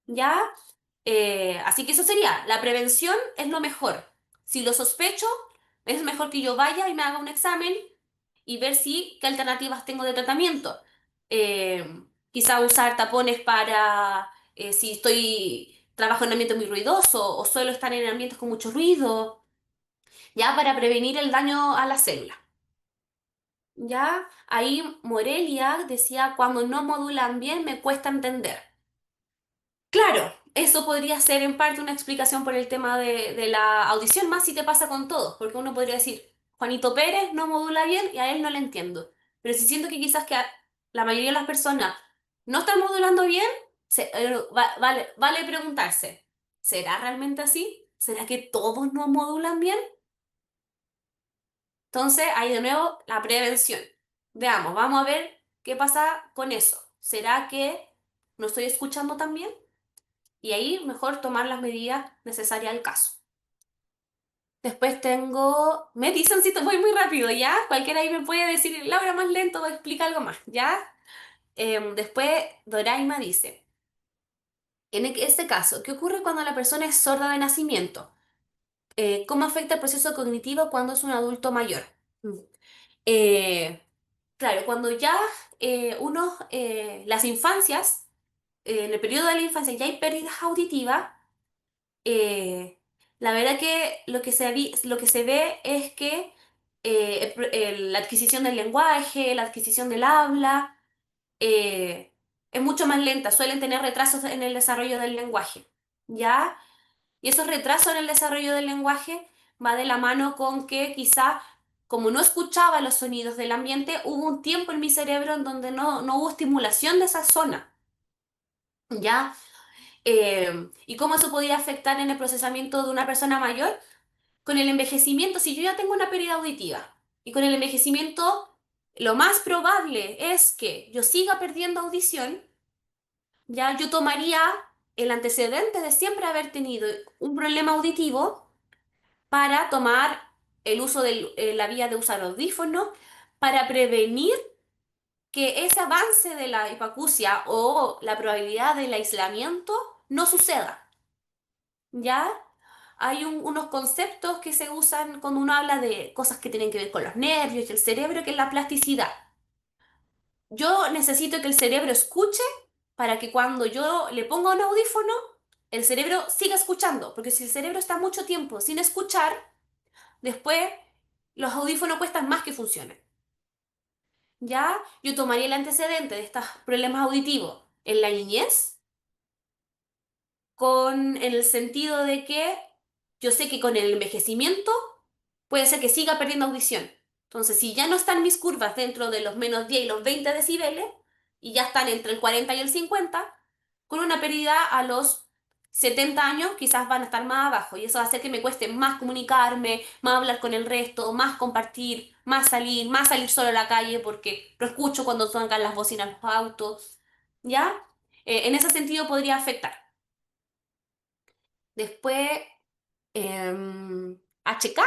¿Ya? Así que eso sería, la prevención es lo mejor. Si lo sospecho, es mejor que yo vaya y me haga un examen y ver si qué alternativas tengo de tratamiento. Quizá usar tapones para si trabajo en un ambiente muy ruidoso o suelo estar en ambientes con mucho ruido, ya para prevenir el daño a la célula. Ya ahí Morelia decía, cuando no modulan bien me cuesta entender. Claro, eso podría ser en parte una explicación por el tema de la audición, más si te pasa con todos, porque uno podría decir, Juanito Pérez no modula bien y a él no le entiendo. Pero si siento que quizás la mayoría de las personas no están modulando bien, vale preguntarse, ¿será realmente así? ¿Será que todos no modulan bien? Entonces, ahí de nuevo la prevención. Veamos, vamos a ver qué pasa con eso. ¿Será que no estoy escuchando tan bien? Y ahí mejor tomar las medidas necesarias al caso. Después tengo, me dicen si voy muy rápido, ¿ya? Cualquiera ahí me puede decir, Laura, más lento o explica algo más, ¿ya? Después Doraima dice, en este caso, ¿qué ocurre cuando la persona es sorda de nacimiento? ¿Cómo afecta el proceso cognitivo cuando es un adulto mayor? Mm. Eh, claro, cuando ya las infancias, en el periodo de la infancia ya hay pérdidas auditivas. Eh, la verdad que lo que se ve es que la adquisición del lenguaje, la adquisición del habla, eh, es mucho más lenta, suelen tener retrasos en el desarrollo del lenguaje, ¿ya? Y esos retrasos en el desarrollo del lenguaje va de la mano con que quizá, como no escuchaba los sonidos del ambiente, hubo un tiempo en mi cerebro en donde no hubo estimulación de esa zona, ¿ya? ¿Y cómo eso podría afectar en el procesamiento de una persona mayor? Con el envejecimiento, si yo ya tengo una pérdida auditiva y con el envejecimiento, lo más probable es que yo siga perdiendo audición, ya yo tomaría el antecedente de siempre haber tenido un problema auditivo para tomar el uso de la vía de usar audífonos para prevenir que ese avance de la hipacusia o la probabilidad del aislamiento no suceda. ¿Ya? Hay unos conceptos que se usan cuando uno habla de cosas que tienen que ver con los nervios y el cerebro, que es la plasticidad. Yo necesito que el cerebro escuche para que cuando yo le ponga un audífono, el cerebro siga escuchando, porque si el cerebro está mucho tiempo sin escuchar, después los audífonos cuestan más que funcionen. ¿Ya? Yo tomaría el antecedente de estos problemas auditivos en la niñez, en el sentido de que yo sé que con el envejecimiento puede ser que siga perdiendo audición. Entonces, si ya no están mis curvas dentro de los menos 10 y los 20 decibeles, y ya están entre el 40 y el 50, con una pérdida a los 70 años quizás van a estar más abajo, y eso va a hacer que me cueste más comunicarme, más hablar con el resto, más compartir, más salir solo a la calle porque lo escucho cuando suenan las bocinas en los autos, ¿ya? En ese sentido podría afectar. Después, HK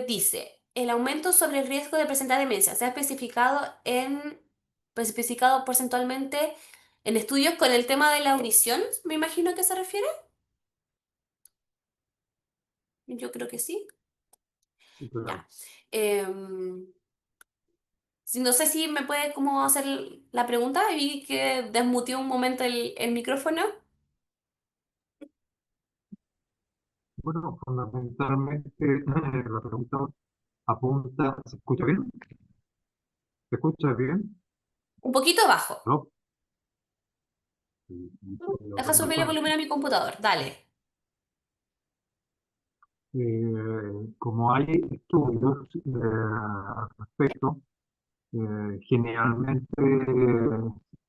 dice, el aumento sobre el riesgo de presentar demencia se ha especificado porcentualmente en estudios con el tema de la audición, me imagino que se refiere. Yo creo que sí. Sí, claro. Ya. No sé si me puede como hacer la pregunta. Vi que desmuteó un momento el micrófono. Bueno, fundamentalmente la pregunta apunta, ¿se escucha bien? ¿Se escucha bien? Un poquito bajo. ¿No? Sí, lo Deja tengo subir el acá. volumen a mi computador. Dale. Como hay estudios al respecto, generalmente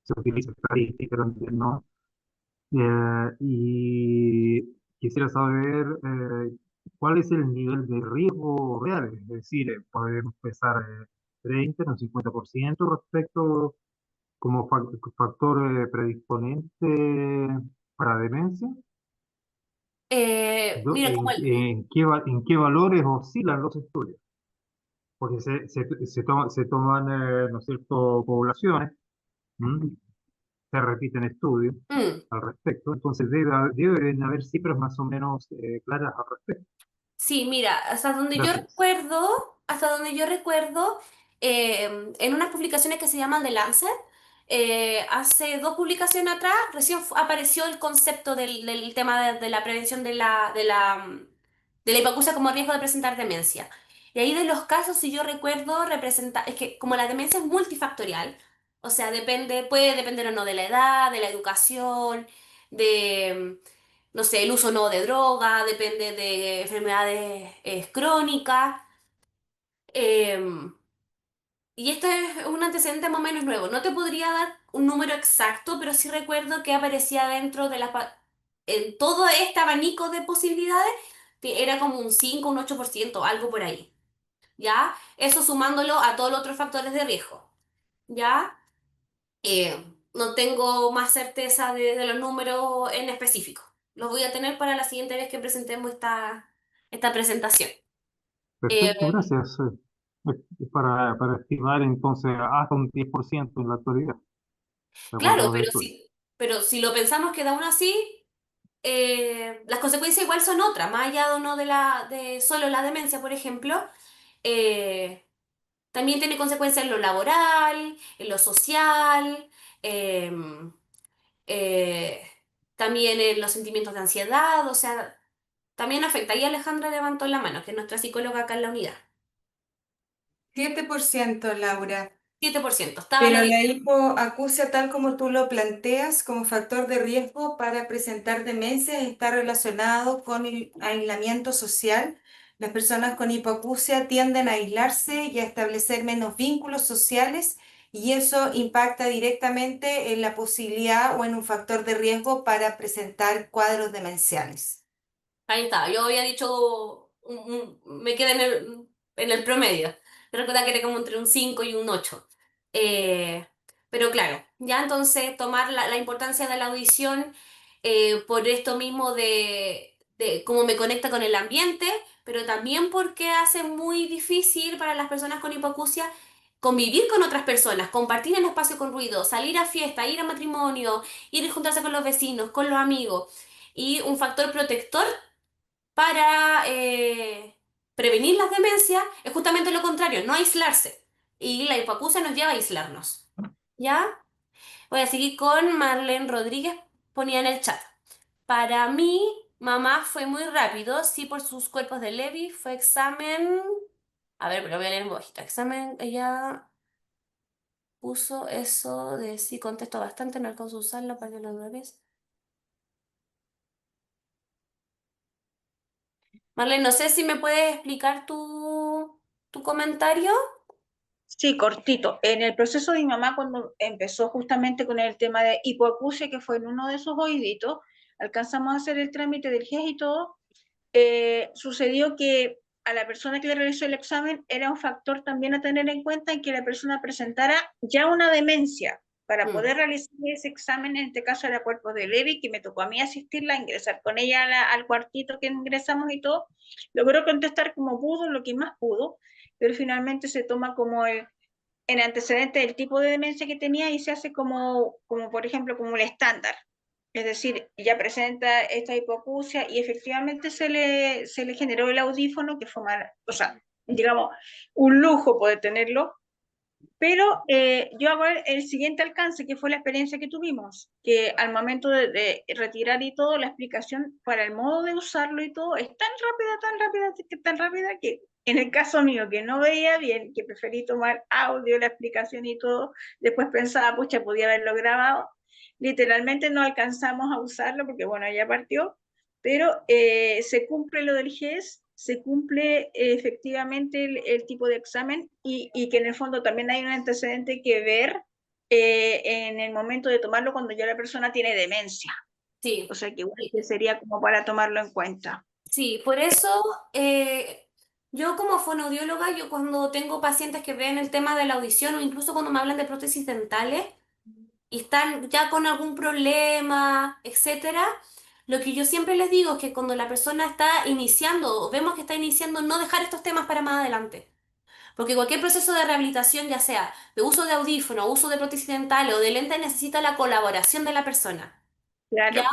se utiliza estadística también, ¿no? Y quisiera saber cuál es el nivel de riesgo real, es decir, podemos pesar 30, un 50% respecto como factor predisponente para demencia. Mira, como En qué valores oscilan los estudios? Porque se toman, ¿no es cierto?, poblaciones, ¿m? Se repiten estudios mm, al respecto, entonces deben haber cifras más o menos claras al respecto. sí, mira, Gracias. hasta donde yo recuerdo, en unas publicaciones que se llaman The Lancet, hace dos publicaciones atrás, recién apareció el concepto del tema de la prevención de la hipoacusia como riesgo de presentar demencia. Y ahí de los casos, si yo recuerdo, es que como la demencia es multifactorial, o sea, puede depender o no de la edad, de la educación, de no sé, el uso o no de droga, depende de enfermedades crónicas. eh, y esto es un antecedente más o menos nuevo. No te podría dar un número exacto, pero sí recuerdo que aparecía dentro en todo este abanico de posibilidades, que era como un 5 un 8% algo por ahí. ¿Ya? Eso sumándolo a todos los otros factores de riesgo. ¿Ya? No tengo más certeza de los números en específico. Los voy a tener para la siguiente vez que presentemos esta presentación. Eh, Perfecto, gracias. Para estimar entonces hasta un 10% en la actualidad, de acuerdo a claro, los estudios. pero si lo pensamos que aún así, las consecuencias igual son otras, más allá de, no de solo la demencia, por ejemplo, eh, también tiene consecuencias en lo laboral, en lo social, em, eh, también en los sentimientos de ansiedad, o sea, también afecta. Y Alejandra levantó la mano, que es nuestra psicóloga acá en la unidad. 7%, Laura. 7%. Estaba Pero la... la hipoacusia, tal como tú lo planteas, como factor de riesgo para presentar demencia, está relacionado con el aislamiento social. Las personas con hipoacusia tienden a aislarse y a establecer menos vínculos sociales, y eso impacta directamente en la posibilidad o en un factor de riesgo para presentar cuadros demenciales. Ahí está. Yo había dicho, me quedé en el promedio. Yo recuerdo que era como entre un 5 y un 8. Eh, pero claro, ya entonces tomar la importancia de la audición por esto mismo de cómo me conecta con el ambiente, pero también porque hace muy difícil para las personas con hipoacusia convivir con otras personas, compartir el espacio con ruido, salir a fiesta, ir a matrimonio, ir a juntarse con los vecinos, con los amigos. Y un factor protector para prevenir las demencias es justamente lo contrario, no aislarse. Y la hipoacusia nos lleva a aislarnos. ¿Ya? Voy a seguir con Marlene Rodríguez, ponía en el chat. Para mí, mamá fue muy rápido, sí por sus cuerpos de Levi, fue examen... A ver, pero voy a leer en voz bajita. Examen, ella puso eso de sí, contesto bastante, no alcanzo a usarlo para que lo bebés. Marlene, no sé si me puedes explicar tu comentario. Sí, cortito. En el proceso de mi mamá, cuando empezó justamente con el tema de hipoacusia, que fue en uno de sus oíditos, alcanzamos a hacer el trámite del GES y todo, sucedió que a la persona que le realizó el examen era un factor también a tener en cuenta en que la persona presentara ya una demencia para Mm, poder realizar ese examen. En este caso era cuerpo de Levi, que me tocó a mí asistirla, ingresar con ella al cuartito que ingresamos y todo. Logró contestar como pudo, lo que más pudo, pero finalmente se toma como el antecedente del tipo de demencia que tenía y se hace como por ejemplo, como el estándar. Es decir, ya presenta esta hipoacusia y efectivamente se le generó el audífono, que fue o sea, digamos, un lujo poder tenerlo, pero yo hago el siguiente alcance, que fue la experiencia que tuvimos, que al momento de retirar y todo, la explicación para el modo de usarlo y todo es tan rápida, tan rápida que en el caso mío, que no veía bien, que preferí tomar audio, la explicación y todo, después pensaba, pucha, podía haberlo grabado, literalmente no alcanzamos a usarlo porque, bueno, ya partió, pero se cumple lo del GES, se cumple efectivamente el tipo de examen y que en el fondo también hay un antecedente que ver en el momento de tomarlo cuando ya la persona tiene demencia. O sí. sea que igual que sería como para tomarlo en cuenta. Sí, por eso yo como fonoaudióloga, yo cuando tengo pacientes que ven el tema de la audición o incluso cuando me hablan de prótesis dentales y están ya con algún problema, etcétera, lo que yo siempre les digo es que cuando la persona está iniciando o vemos que está iniciando, no dejar estos temas para más adelante. Porque cualquier proceso de rehabilitación, ya sea de uso de audífono, uso de prótesis dental o de lente, necesita la colaboración de la persona. ¿Ya? Claro,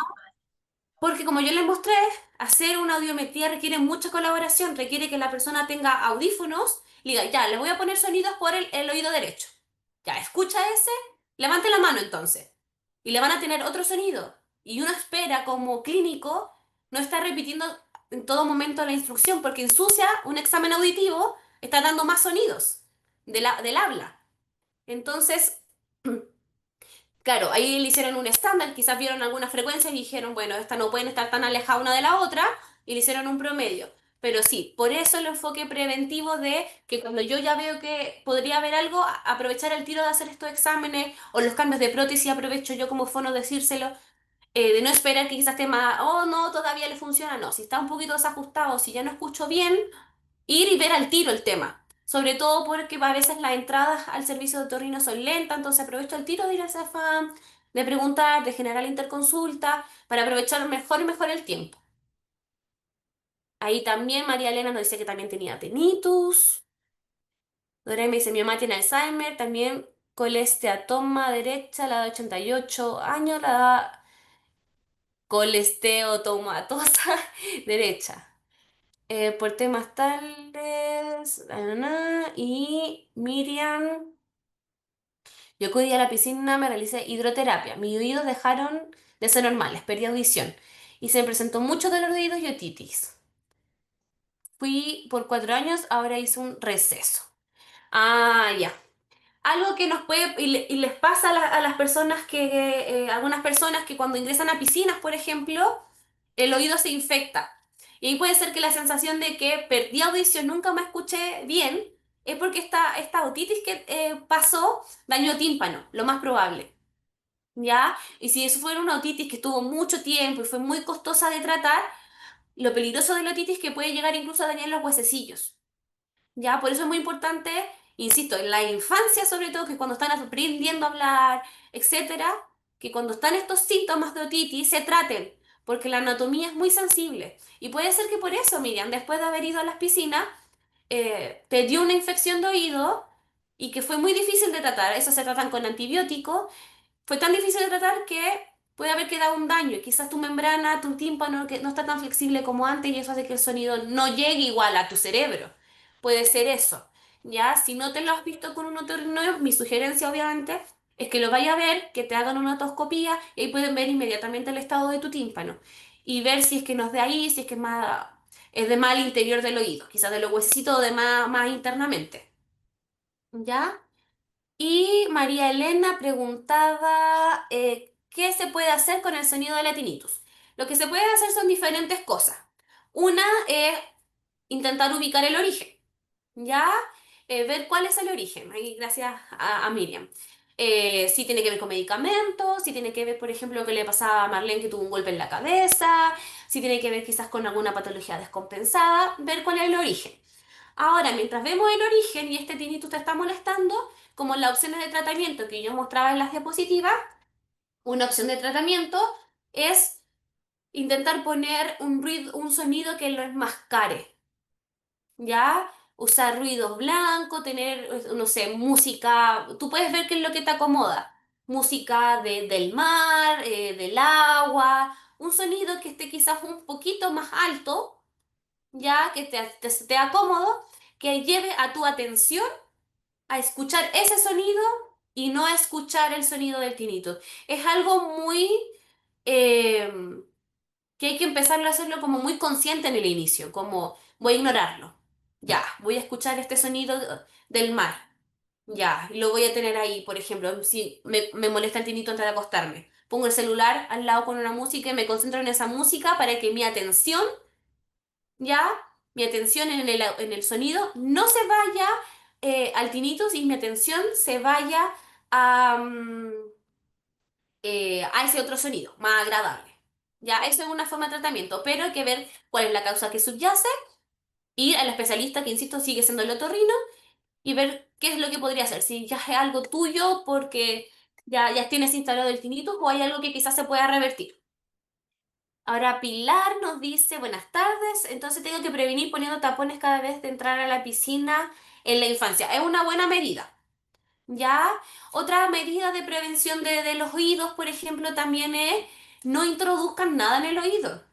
Porque como yo les mostré, hacer una audiometría requiere mucha colaboración, requiere que la persona tenga audífonos y diga, ya, le voy a poner sonidos por el oído derecho. Ya, escucha ese, levante la mano entonces. Y le van a tener otro sonido. Y uno espera como clínico no estar repitiendo en todo momento la instrucción porque ensucia un examen auditivo, está dando más sonidos del habla. Entonces, claro, ahí le hicieron un estándar, quizás vieron algunas frecuencias y dijeron, bueno, estas no pueden estar tan alejadas una de la otra, y le hicieron un promedio. Pero sí, por eso el enfoque preventivo de que cuando yo ya veo que podría haber algo, aprovechar el tiro de hacer estos exámenes o los cambios de prótesis, aprovecho yo como fono decírselo, de no esperar que quizás esté más, oh no, todavía le funciona, no, si está un poquito desajustado, si ya no escucho bien, ir y ver al tiro el tema. Sobre todo porque a veces las entradas al servicio de otorrino son lentas, entonces aprovecho el tiro de ir a Cefam, de preguntar, de generar interconsulta, para aprovechar mejor y mejor el tiempo. Ahí también María Elena nos dice que también tenía tinnitus. Doreen me dice, mi mamá tiene Alzheimer, también colesteatoma derecha, la de 88 años, la colesteatomatosa derecha. Por temas tales, y Miriam, yo acudí a la piscina, me realicé hidroterapia. Mis oídos dejaron de ser normales, perdí audición y se me presentó mucho dolor de oídos y otitis. Fui por 4 años, ahora hice un receso. Ah, ya. Algo que nos puede, y les pasa a las personas algunas personas que cuando ingresan a piscinas, por ejemplo, el oído se infecta. Y ahí puede ser que la sensación de que perdí audición, nunca me escuché bien, es porque esta otitis que pasó dañó tímpano, lo más probable. ¿Ya? Y si eso fuera una otitis que estuvo mucho tiempo y fue muy costosa de tratar, lo peligroso de la otitis es que puede llegar incluso a dañar los huesecillos. ¿Ya? Por eso es muy importante, insisto, en la infancia sobre todo, que cuando están aprendiendo a hablar, etcétera, que cuando están estos síntomas de otitis se traten, porque la anatomía es muy sensible. Y puede ser que por eso, Miriam, después de haber ido a las piscinas, te dio una infección de oído y que fue muy difícil de tratar. Eso se tratan con antibióticos, fue tan difícil de tratar que puede haber quedado un daño. Y quizás tu membrana, tu tímpano, que no está tan flexible como antes y eso hace que el sonido no llegue igual a tu cerebro. Puede ser eso. Ya, si no te lo has visto con un otorrino, mi sugerencia obviamente es que lo vaya a ver, que te hagan una otoscopía y ahí pueden ver inmediatamente el estado de tu tímpano y ver si es que no es de ahí, si es que es de más al interior del oído, quizás de los huesecitos o de más internamente. ¿Ya? Y María Elena preguntaba, ¿qué se puede hacer con el sonido de la tinnitus? Lo que se puede hacer son diferentes cosas. Una es intentar ubicar el origen, ¿ya? Ver cuál es el origen. Ahí, gracias a Miriam. Si tiene que ver con medicamentos, si tiene que ver, por ejemplo, lo que le pasaba a Marlene que tuvo un golpe en la cabeza, si tiene que ver quizás con alguna patología descompensada, ver cuál es el origen. Ahora, mientras vemos el origen y este tinnitus te está molestando, como las opciones de tratamiento que yo mostraba en las diapositivas, una opción de tratamiento es intentar poner un sonido que lo enmascare, ¿ya? Usar ruidos blancos, tener, no sé, música, tú puedes ver qué es lo que te acomoda. Música del mar, del agua, un sonido que esté quizás un poquito más alto, ya que te cómodo, que lleve a tu atención a escuchar ese sonido y no a escuchar el sonido del tinito. Es algo muy eh, que hay que empezarlo a hacerlo como muy consciente en el inicio, como voy a ignorarlo. Ya, voy a escuchar este sonido del mar. Ya, lo voy a tener ahí, por ejemplo, si me molesta el tinito antes de acostarme. Pongo el celular al lado con una música y me concentro en esa música para que mi atención, ya, mi atención en el sonido no se vaya al tinnitus y mi atención se vaya a, a ese otro sonido, más agradable. Ya, eso es una forma de tratamiento, pero hay que ver cuál es la causa que subyace, ir al especialista, que insisto, sigue siendo el otorrino, y ver qué es lo que podría hacer. Si ya es algo tuyo porque ya tienes instalado el tinnitus o hay algo que quizás se pueda revertir. Ahora Pilar nos dice, buenas tardes, entonces tengo que prevenir poniendo tapones cada vez de entrar a la piscina en la infancia. Es una buena medida. ¿Ya? Otra medida de prevención de los oídos, por ejemplo, también es no introduzcan nada en el oído.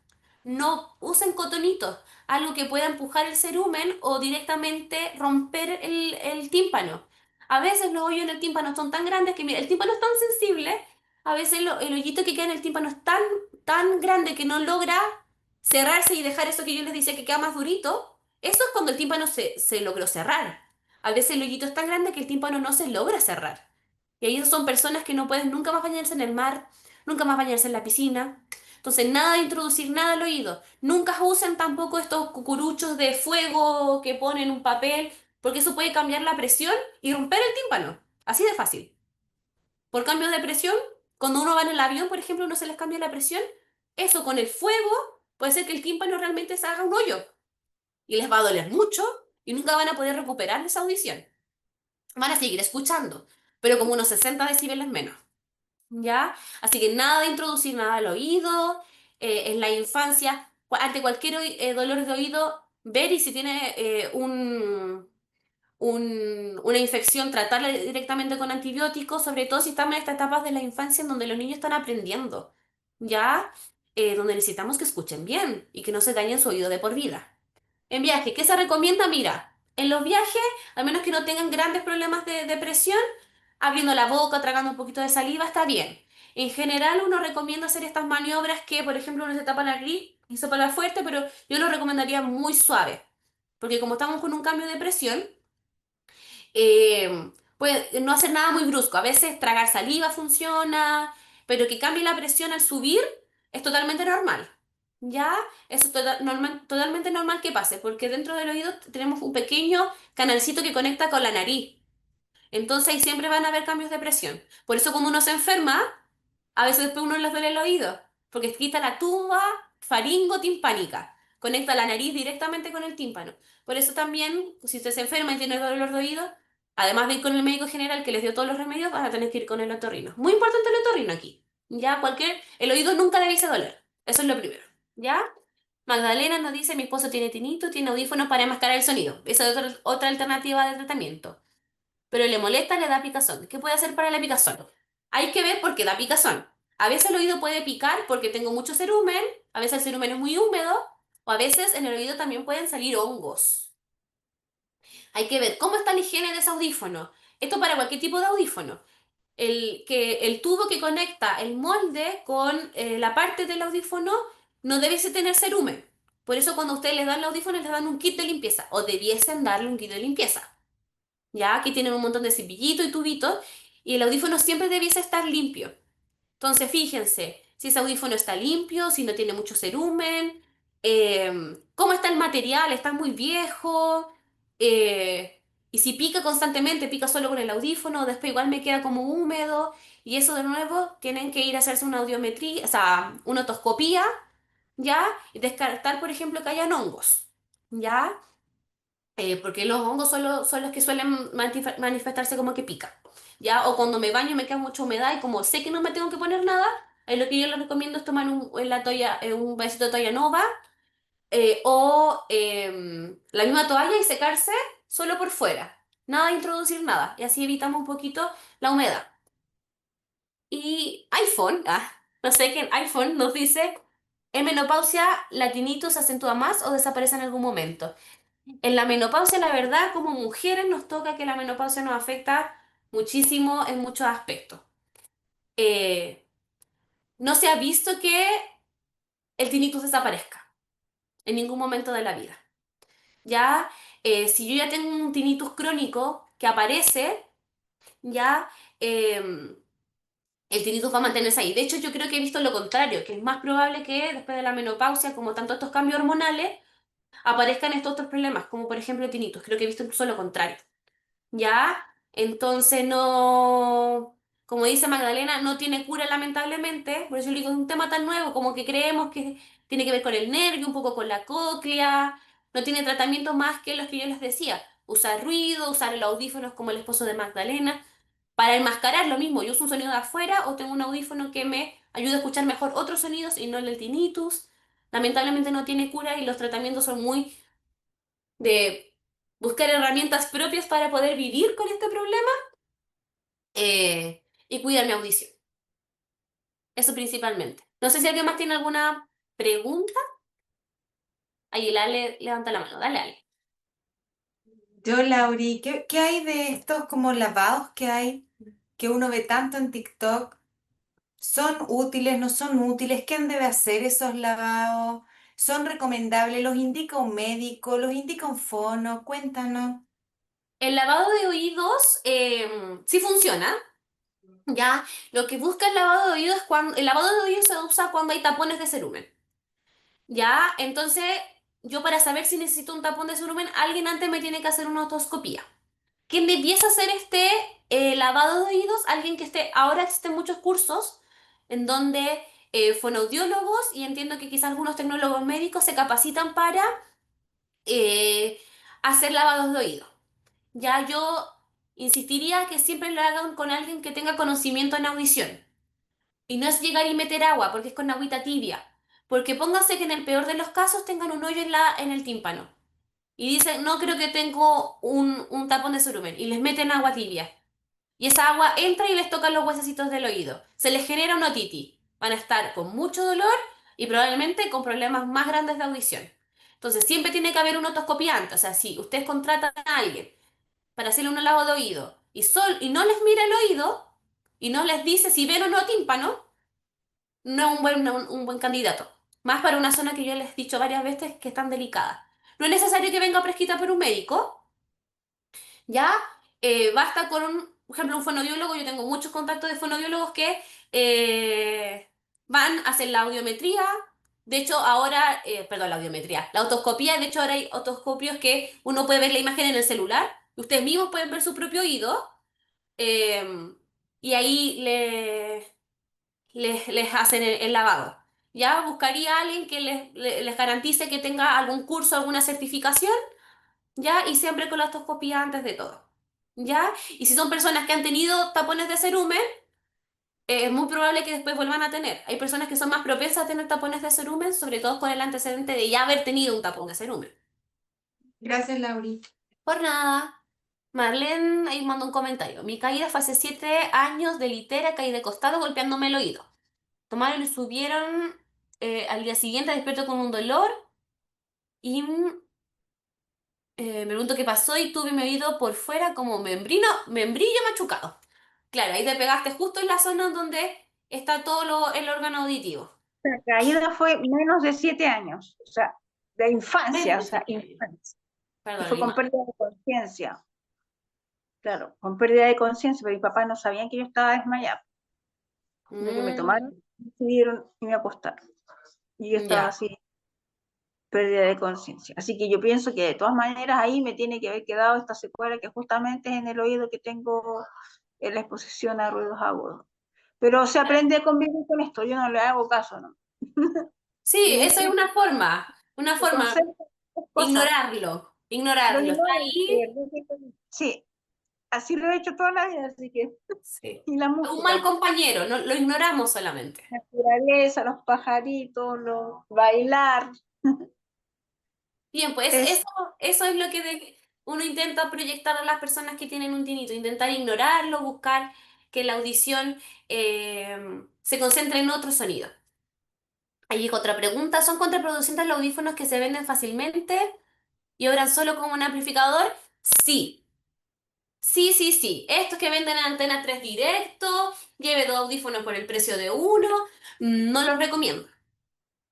No usen cotonitos, algo que pueda empujar el cerumen o directamente romper el tímpano. A veces los hoyos en el tímpano son tan grandes que, mira, el tímpano es tan sensible, a veces el hoyito que queda en el tímpano es tan grande que no logra cerrarse y dejar eso que yo les decía que queda más durito. Eso es cuando el tímpano se logró cerrar. A veces el hoyito es tan grande que el tímpano no se logra cerrar. Y ahí son personas que no pueden nunca más bañarse en el mar, nunca más bañarse en la piscina. Entonces, nada de introducir nada al oído. Nunca usen tampoco estos cucuruchos de fuego que ponen un papel, porque eso puede cambiar la presión y romper el tímpano. Así de fácil. Por cambio de presión, cuando uno va en el avión, por ejemplo, no se les cambia la presión. Eso con el fuego puede ser que el tímpano realmente se haga un hoyo y les va a doler mucho y nunca van a poder recuperar esa audición. Van a seguir escuchando, pero como unos 60 decibeles menos, ¿ya? Así que nada de introducir nada al oído, en la infancia, ante cualquier dolor de oído, ver y si tiene una infección, tratarla directamente con antibióticos, sobre todo si estamos en estas etapas de la infancia en donde los niños están aprendiendo, ¿ya? Donde necesitamos que escuchen bien y que no se dañen su oído de por vida. En viaje, ¿qué se recomienda? Mira, en los viajes, al menos que no tengan grandes problemas de presión, abriendo la boca, tragando un poquito de saliva, está bien. En general, uno recomienda hacer estas maniobras que, por ejemplo, uno se tapa la nariz y se para fuerte, pero yo lo recomendaría muy suave. Porque como estamos con un cambio de presión, pues no hacer nada muy brusco. A veces tragar saliva funciona, pero que cambie la presión al subir es totalmente normal. ¿Ya? Eso es totalmente normal que pase, porque dentro del oído tenemos un pequeño canalcito que conecta con la nariz. Entonces ahí siempre van a haber cambios de presión. Por eso cuando uno se enferma, a veces después uno les duele el oído, porque quita la tuba faringotimpánica, conecta la nariz directamente con el tímpano. Por eso también, si usted se enferma y tiene dolor de oído, además de ir con el médico general que les dio todos los remedios, van a tener que ir con el otorrino. Muy importante el otorrino aquí. Ya, el oído nunca debiese doler. Eso es lo primero. ¿Ya? Magdalena nos dice, mi esposo tiene tinito, tiene audífonos para enmascarar el sonido. Esa es otra alternativa de tratamiento. Pero le molesta, le da picazón. ¿Qué puede hacer para la picazón? Hay que ver por qué da picazón. A veces el oído puede picar porque tengo mucho cerumen, a veces el cerumen es muy húmedo, o a veces en el oído también pueden salir hongos. Hay que ver cómo está la higiene de ese audífono. Esto para cualquier tipo de audífono. El tubo que conecta el molde con la parte del audífono no debe tener cerumen. Por eso cuando ustedes les dan el audífono les dan un kit de limpieza, o debiesen darle un kit de limpieza. Ya aquí tienen un montón de cepillitos y tubitos, y el audífono siempre debiese estar limpio. Entonces, fíjense, si ese audífono está limpio, si no tiene mucho cerumen, cómo está el material, está muy viejo, y si pica constantemente, pica solo con el audífono, después igual me queda como húmedo, y eso de nuevo tienen que ir a hacerse una audiometría, o sea, una otoscopía, ¿ya? Y descartar, por ejemplo, que hayan hongos, ¿ya? Porque los hongos son los que suelen manifestarse como que pica, ¿ya? O cuando me baño me queda mucha humedad y como sé que no me tengo que poner nada, lo que yo les recomiendo es tomar un vasito de toalla nova o la misma toalla y secarse solo por fuera. Nada de introducir nada. Y así evitamos un poquito la humedad. Y iPhone, no sé qué iPhone nos dice, en menopausia la tinnitus se acentúa más o desaparece en algún momento. En la menopausia, la verdad, como mujeres nos toca que la menopausia nos afecta muchísimo en muchos aspectos. Eh, no se ha visto que el tinnitus desaparezca en ningún momento de la vida. Ya, si yo ya tengo un tinnitus crónico que aparece, ya el tinnitus va a mantenerse ahí. De hecho, yo creo que he visto lo contrario, que es más probable que después de la menopausia, como tanto estos cambios hormonales, aparezcan estos otros problemas, como por ejemplo el tinnitus. Creo que he visto incluso lo contrario. ¿Ya? Entonces no, como dice Magdalena, no tiene cura lamentablemente, por eso le digo, es un tema tan nuevo, como que creemos que tiene que ver con el nervio, un poco con la cóclea, no tiene tratamiento más que los que yo les decía, usar ruido, usar los audífonos como el esposo de Magdalena, para enmascarar lo mismo, yo uso un sonido de afuera o tengo un audífono que me ayuda a escuchar mejor otros sonidos y no el del tinnitus. Lamentablemente no tiene cura y los tratamientos son muy de buscar herramientas propias para poder vivir con este problema y cuidar mi audición. Eso principalmente. No sé si alguien más tiene alguna pregunta. Ahí el Ale levanta la mano. Dale, Ale. Yo, Lauri, ¿qué hay de estos como lavados que hay, que uno ve tanto en TikTok? ¿Son útiles, no son útiles? ¿Quién debe hacer esos lavados? ¿Son recomendables? ¿Los indica un médico? ¿Los indica un fono? Cuéntanos. El lavado de oídos sí funciona. Ya, lo que busca el lavado de oídos es cuando el lavado de oídos se usa cuando hay tapones de cerumen. Ya, entonces yo para saber si necesito un tapón de cerumen, alguien antes me tiene que hacer una otoscopía. ¿Quién debiese hacer este lavado de oídos? Alguien que esté, ahora existen muchos cursos en donde fonoaudiólogos y entiendo que quizás algunos tecnólogos médicos se capacitan para eh, hacer lavados de oído. Ya yo insistiría que siempre lo hagan con alguien que tenga conocimiento en audición. Y no es llegar y meter agua, porque es con agüita tibia. Porque pónganse que en el peor de los casos tengan un hoyo en el tímpano. Y dicen, no creo que tengo un tapón de cerumen. Y les meten agua tibia. Y esa agua entra y les toca los huesecitos del oído. Se les genera una otitis. Van a estar con mucho dolor y probablemente con problemas más grandes de audición. Entonces, siempre tiene que haber un otoscopiante. O sea, si ustedes contratan a alguien para hacerle un lavado de oído y no les mira el oído y no les dice si ven o no tímpano, no es un buen candidato. Más para una zona que yo les he dicho varias veces que es tan delicada. No es necesario que venga prescrita por un médico, ¿ya? Basta con por ejemplo, un fonoaudiólogo. Yo tengo muchos contactos de fonoaudiólogos que van a hacer la audiometría. De hecho, ahora, perdón, la audiometría, la otoscopía. De hecho, ahora hay otoscopios que uno puede ver la imagen en el celular. Y ustedes mismos pueden ver su propio oído. eh, y ahí les hacen el lavado. Ya buscaría a alguien que les garantice que tenga algún curso, alguna certificación, ya, y siempre con la otoscopía antes de todo. ¿Ya? Y si son personas que han tenido tapones de cerumen, es muy probable que después vuelvan a tener. Hay personas que son más propensas a tener tapones de cerumen, sobre todo con el antecedente de ya haber tenido un tapón de cerumen. Gracias, Lauri. Por nada. Marlene ahí mandó un comentario. Mi caída fue hace 7 años de litera, caí de costado golpeándome el oído. Tomaron y subieron al día siguiente despierto con un dolor y me pregunto qué pasó y tuve mi oído por fuera como membrillo machucado. Claro, ahí te pegaste justo en la zona donde está todo el órgano auditivo. La caída fue menos de 7 años, o sea, de infancia, Menos o de sea, 7 años. infancia. Y Perdón, fue con Lima. pérdida de conciencia, claro, con pérdida de conciencia, pero mis papás no sabían que yo estaba desmayada, sino que me Mm, tomaron, me subieron y me acostaron. Y yo estaba ya. así, pérdida de conciencia. Así que yo pienso que de todas maneras ahí me tiene que haber quedado esta secuela que justamente es en el oído que tengo en la exposición a ruidos agudos. Pero se aprende a convivir con esto, yo no le hago caso, ¿no? Sí, Y eso es una el forma, concepto es cosa. ignorarlo, Lo está ignoro, de ahí, verdad que sí, así lo he hecho toda la vida, así que, sí. y la Es un mal música, compañero, no, lo ignoramos solamente. la naturaleza, los pajaritos, bailar, Bien, pues es eso es lo que uno intenta proyectar a las personas que tienen un tinito, intentar ignorarlo, buscar que la audición se concentre en otro sonido. Ahí llega otra pregunta, ¿son contraproducentes los audífonos que se venden fácilmente y obran solo como un amplificador? Sí. Sí, sí, sí. Estos que venden antena 3 directo, lleve dos audífonos por el precio de uno, no los recomiendo.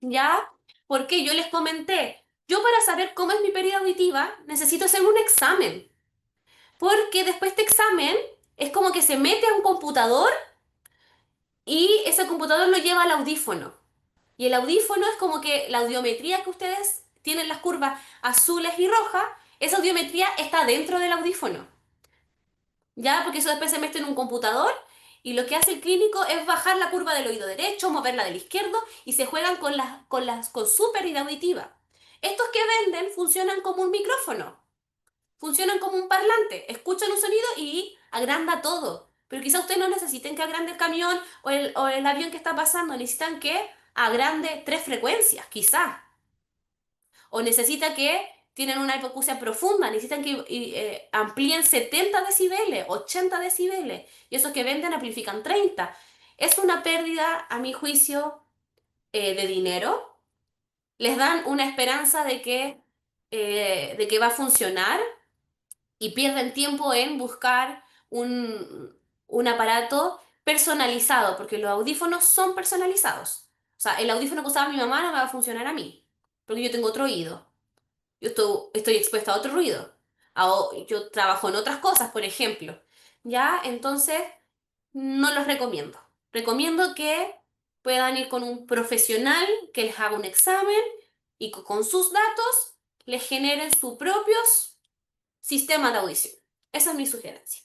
¿Ya? Porque yo les comenté, yo para saber cómo es mi pérdida auditiva necesito hacer un examen. Porque después de este examen es como que se mete a un computador y ese computador lo lleva al audífono. Y el audífono es como que la audiometría que ustedes tienen las curvas azules y rojas, esa audiometría está dentro del audífono. ¿Ya? Porque eso después se mete en un computador y lo que hace el clínico es bajar la curva del oído derecho, moverla del izquierdo y se juegan con su pérdida auditiva. Estos que venden funcionan como un micrófono, funcionan como un parlante, escuchan un sonido y agranda todo. Pero quizá ustedes no necesiten que agrande el camión o el avión que está pasando, necesitan que agrande 3 frecuencias, quizá. O necesita que tienen una hipoacusia profunda, necesitan que amplíen 70 decibeles, 80 decibeles, y esos que venden amplifican 30. Es una pérdida, a mi juicio, de dinero. Les dan una esperanza de que va a funcionar y pierden tiempo en buscar un aparato personalizado, porque los audífonos son personalizados. O sea, el audífono que usaba mi mamá no me va a funcionar a mí, porque yo tengo otro oído. Yo estoy expuesta a otro ruido. Yo trabajo en otras cosas, por ejemplo. ¿Ya? Entonces, no los recomiendo. Recomiendo que puedan ir con un profesional que les haga un examen y con sus datos les generen su propio sistema de audición. Esa es mi sugerencia.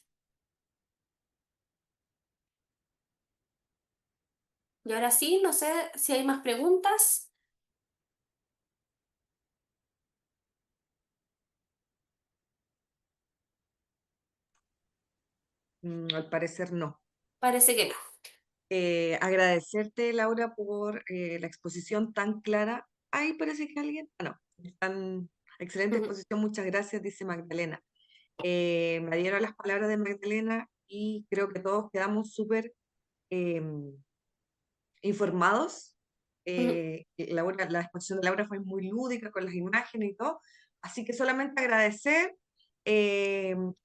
Y ahora sí, no sé si hay más preguntas. Al parecer no. Parece que no. Agradecerte, Laura, por la exposición tan clara. Ay, parece que alguien. Ah, no, tan excelente Ujú. exposición, muchas gracias, dice Magdalena. Me adhiero a las palabras de Magdalena y creo que todos quedamos súper informados. Ujú. Laura, la exposición de Laura fue muy lúdica con las imágenes y todo, así que solamente agradecer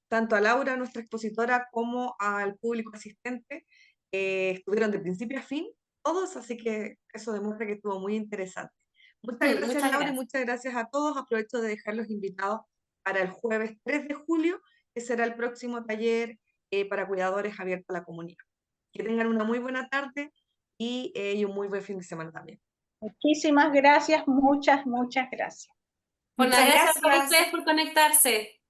tanto a Laura, nuestra expositora, como al público asistente. Estuvieron de principio a fin todos, así que eso demuestra que estuvo muy interesante. Muchas gracias, Muchas Laura, y gracias. muchas gracias a todos. Aprovecho de dejarlos invitados para el jueves 3 de julio, que será el próximo taller para cuidadores abierto a la comunidad. Que tengan una muy buena tarde y un muy buen fin de semana también. muchísimas gracias, muchas gracias. Bueno, Muchas gracias a todos gracias. ustedes por conectarse.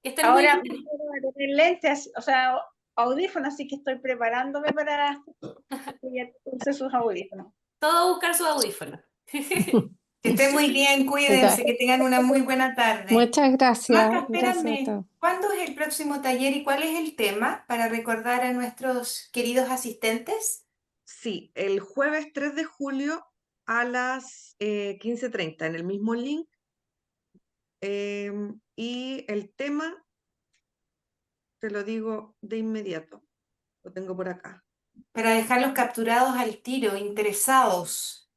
Que estén muy Ahora bien. voy a tener lentes, o sea, audífonos, así que estoy preparándome para que ya use sus audífonos. Todo buscar su audífono. Que estén muy bien, cuídense, que tengan una muy buena tarde. Muchas gracias, Maca, gracias a espérame, todos. ¿cuándo es el próximo taller y cuál es el tema para recordar a nuestros queridos asistentes? Sí, el jueves 3 de julio a las 15:30 en el mismo link. Y el tema, te lo digo de inmediato, lo tengo por acá. Para dejarlos capturados al tiro, interesados.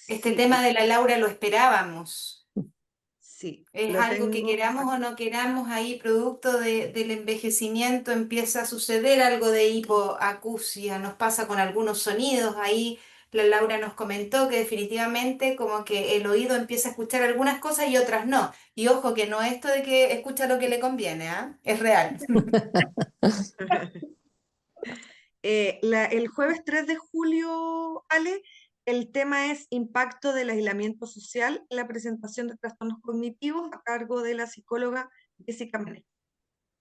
Este Sí, tema de la Laura lo esperábamos. sí, Es lo algo que tengo queramos o no queramos, ahí producto del envejecimiento empieza a suceder algo de hipoacusia, nos pasa con algunos sonidos, ahí la Laura nos comentó que definitivamente como que el oído empieza a escuchar algunas cosas y otras no. Y ojo que no esto de que escucha lo que le conviene, ¿ah? Es real. El jueves 3 de julio, Ale, el tema es impacto del aislamiento social en la presentación de trastornos cognitivos a cargo de la psicóloga Jessica Menet.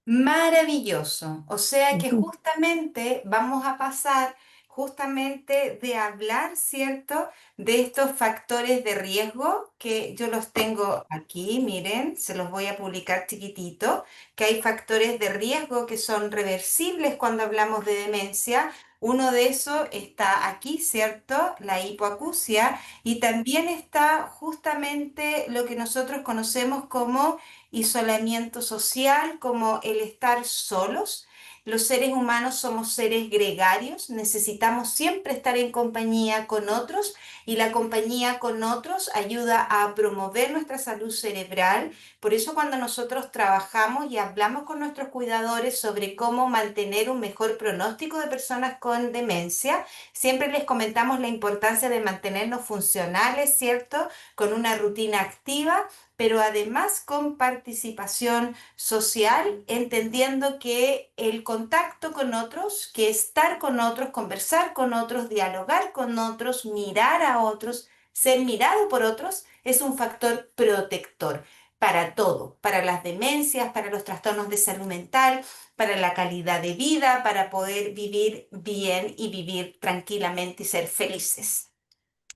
Maravilloso. O sea que justamente vamos a pasar justamente de hablar, ¿cierto? De estos factores de riesgo que yo los tengo aquí, miren, se los voy a publicar chiquitito, que hay factores de riesgo que son reversibles cuando hablamos de demencia. Uno de esos está aquí, ¿cierto? La hipoacusia. Y también está justamente lo que nosotros conocemos como isolamiento social, como el estar solos. Los seres humanos somos seres gregarios, necesitamos siempre estar en compañía con otros y la compañía con otros ayuda a promover nuestra salud cerebral. Por eso cuando nosotros trabajamos y hablamos con nuestros cuidadores sobre cómo mantener un mejor pronóstico de personas con demencia, siempre les comentamos la importancia de mantenernos funcionales, ¿cierto? Con una rutina activa, pero además con participación social, entendiendo que el contacto con otros, que estar con otros, conversar con otros, dialogar con otros, mirar a otros, ser mirado por otros, es un factor protector para todo, para las demencias, para los trastornos de salud mental, para la calidad de vida, para poder vivir bien y vivir tranquilamente y ser felices.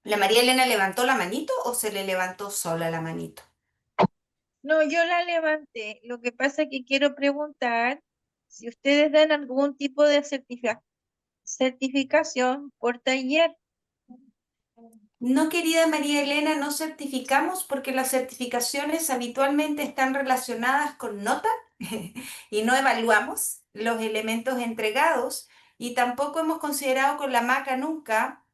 ¿La María Elena levantó la manito o se le levantó sola la manito? No, yo la levanté. Lo que pasa es que quiero preguntar si ustedes dan algún tipo de certificación por taller. No, querida María Elena, no certificamos porque las certificaciones habitualmente están relacionadas con nota y no evaluamos los elementos entregados y tampoco hemos considerado con la maca nunca,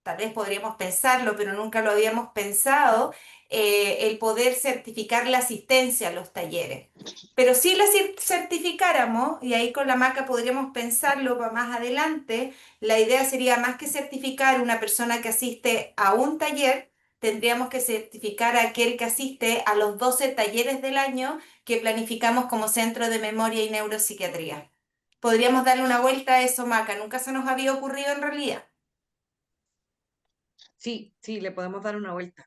tal vez podríamos pensarlo, pero nunca lo habíamos pensado, el poder certificar la asistencia a los talleres. Pero si la certificáramos, y ahí con la maca podríamos pensarlo para más adelante, la idea sería más que certificar una persona que asiste a un taller, tendríamos que certificar a aquel que asiste a los 12 talleres del año que planificamos como Centro de Memoria y Neuropsiquiatría. Podríamos darle una vuelta a eso, Maca, nunca se nos había ocurrido en realidad. Sí, sí, le podemos dar una vuelta.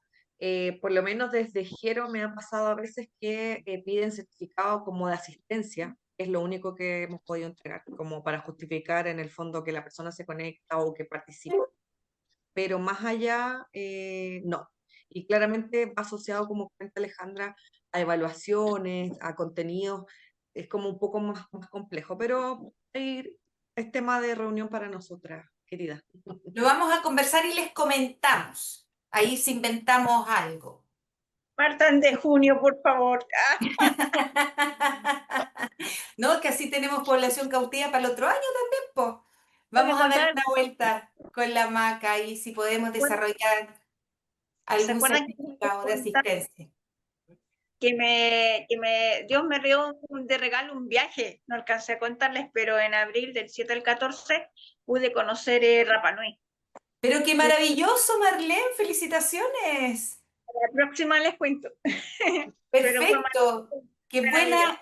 Por lo menos desde Jero me ha pasado a veces que piden certificado como de asistencia, es lo único que hemos podido entregar, como para justificar en el fondo que la persona se conecta o que participa. Pero más allá, no. Y claramente va asociado, como cuenta Alejandra, a evaluaciones, a contenidos, es como un poco más complejo, pero es tema de reunión para nosotras, querida. Lo vamos a conversar y les comentamos. Ahí si inventamos algo. Partan de junio, por favor. No, que así tenemos población cautiva para el otro año también, po. Voy a Vamos a dar contar, una vuelta con la maca y si podemos desarrollar ¿se algún acuerdan que les certificado de contaba asistencia. Dios me dio de regalo un viaje? No alcancé a contarles, pero en abril del 7 al 14 pude conocer Rapa Nui. Pero qué maravilloso, Marlene, felicitaciones. La próxima les cuento. Pero fue Perfecto. maravilloso.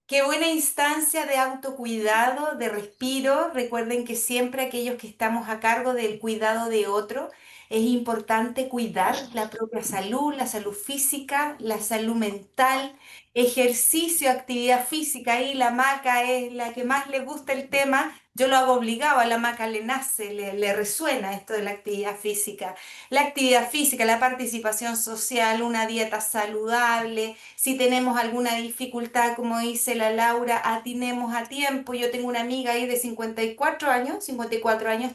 Qué buena instancia de autocuidado, de respiro. Recuerden que siempre aquellos que estamos a cargo del cuidado de otro, es importante cuidar la propia salud, la salud física, la salud mental, ejercicio, actividad física. Ahí la maca es la que más le gusta el tema. Yo lo hago obligado, a la maca le nace, le resuena esto de la actividad física. La actividad física, la participación social, una dieta saludable. Si tenemos alguna dificultad, como dice la Laura, atinemos a tiempo. Yo tengo una amiga ahí de 54 años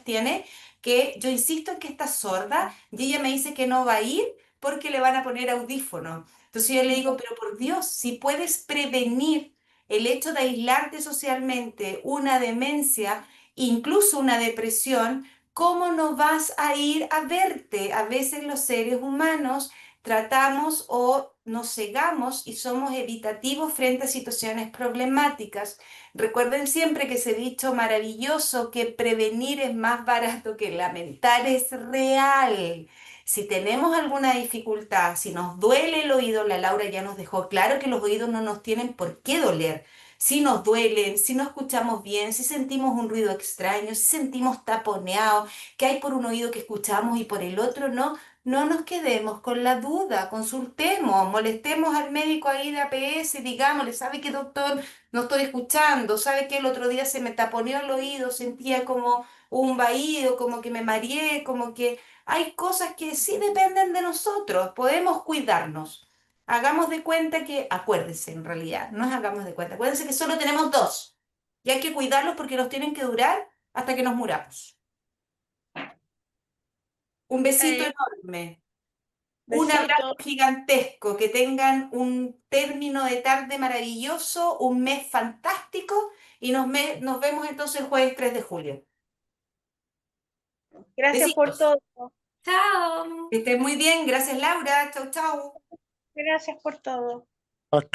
tiene, que yo insisto en que está sorda y ella me dice que no va a ir porque le van a poner audífonos. Entonces yo le digo, pero por Dios, si puedes prevenir el hecho de aislarte socialmente, una demencia, incluso una depresión, ¿cómo no vas a ir a verte? A veces los seres humanos tratamos o nos cegamos y somos evitativos frente a situaciones problemáticas. Recuerden siempre que ese dicho maravilloso que prevenir es más barato que lamentar es real. Si tenemos alguna dificultad, si nos duele el oído, la Laura ya nos dejó claro que los oídos no nos tienen por qué doler. si nos duelen, si no escuchamos bien, si sentimos un ruido extraño, si sentimos taponeado, que hay por un oído que escuchamos y por el otro no, no nos quedemos con la duda, consultemos, molestemos al médico ahí de APS, digámosle, ¿sabe qué, doctor? No estoy escuchando, ¿sabe qué? El otro día se me taponeó el oído, sentía como un vaído, como que me mareé, como que hay cosas que sí dependen de nosotros, podemos cuidarnos. Hagamos de cuenta que, acuérdense en realidad, no hagamos de cuenta, acuérdense que solo tenemos dos y hay que cuidarlos porque nos tienen que durar hasta que nos muramos. Un besito enorme, un abrazo Besito. gigantesco, que tengan un término de tarde maravilloso, un mes fantástico y nos vemos entonces el jueves 3 de julio. Gracias por Besitos. todo. Chao. Que estén muy bien. Gracias, Laura. Chau, chau. Gracias por todo. Hasta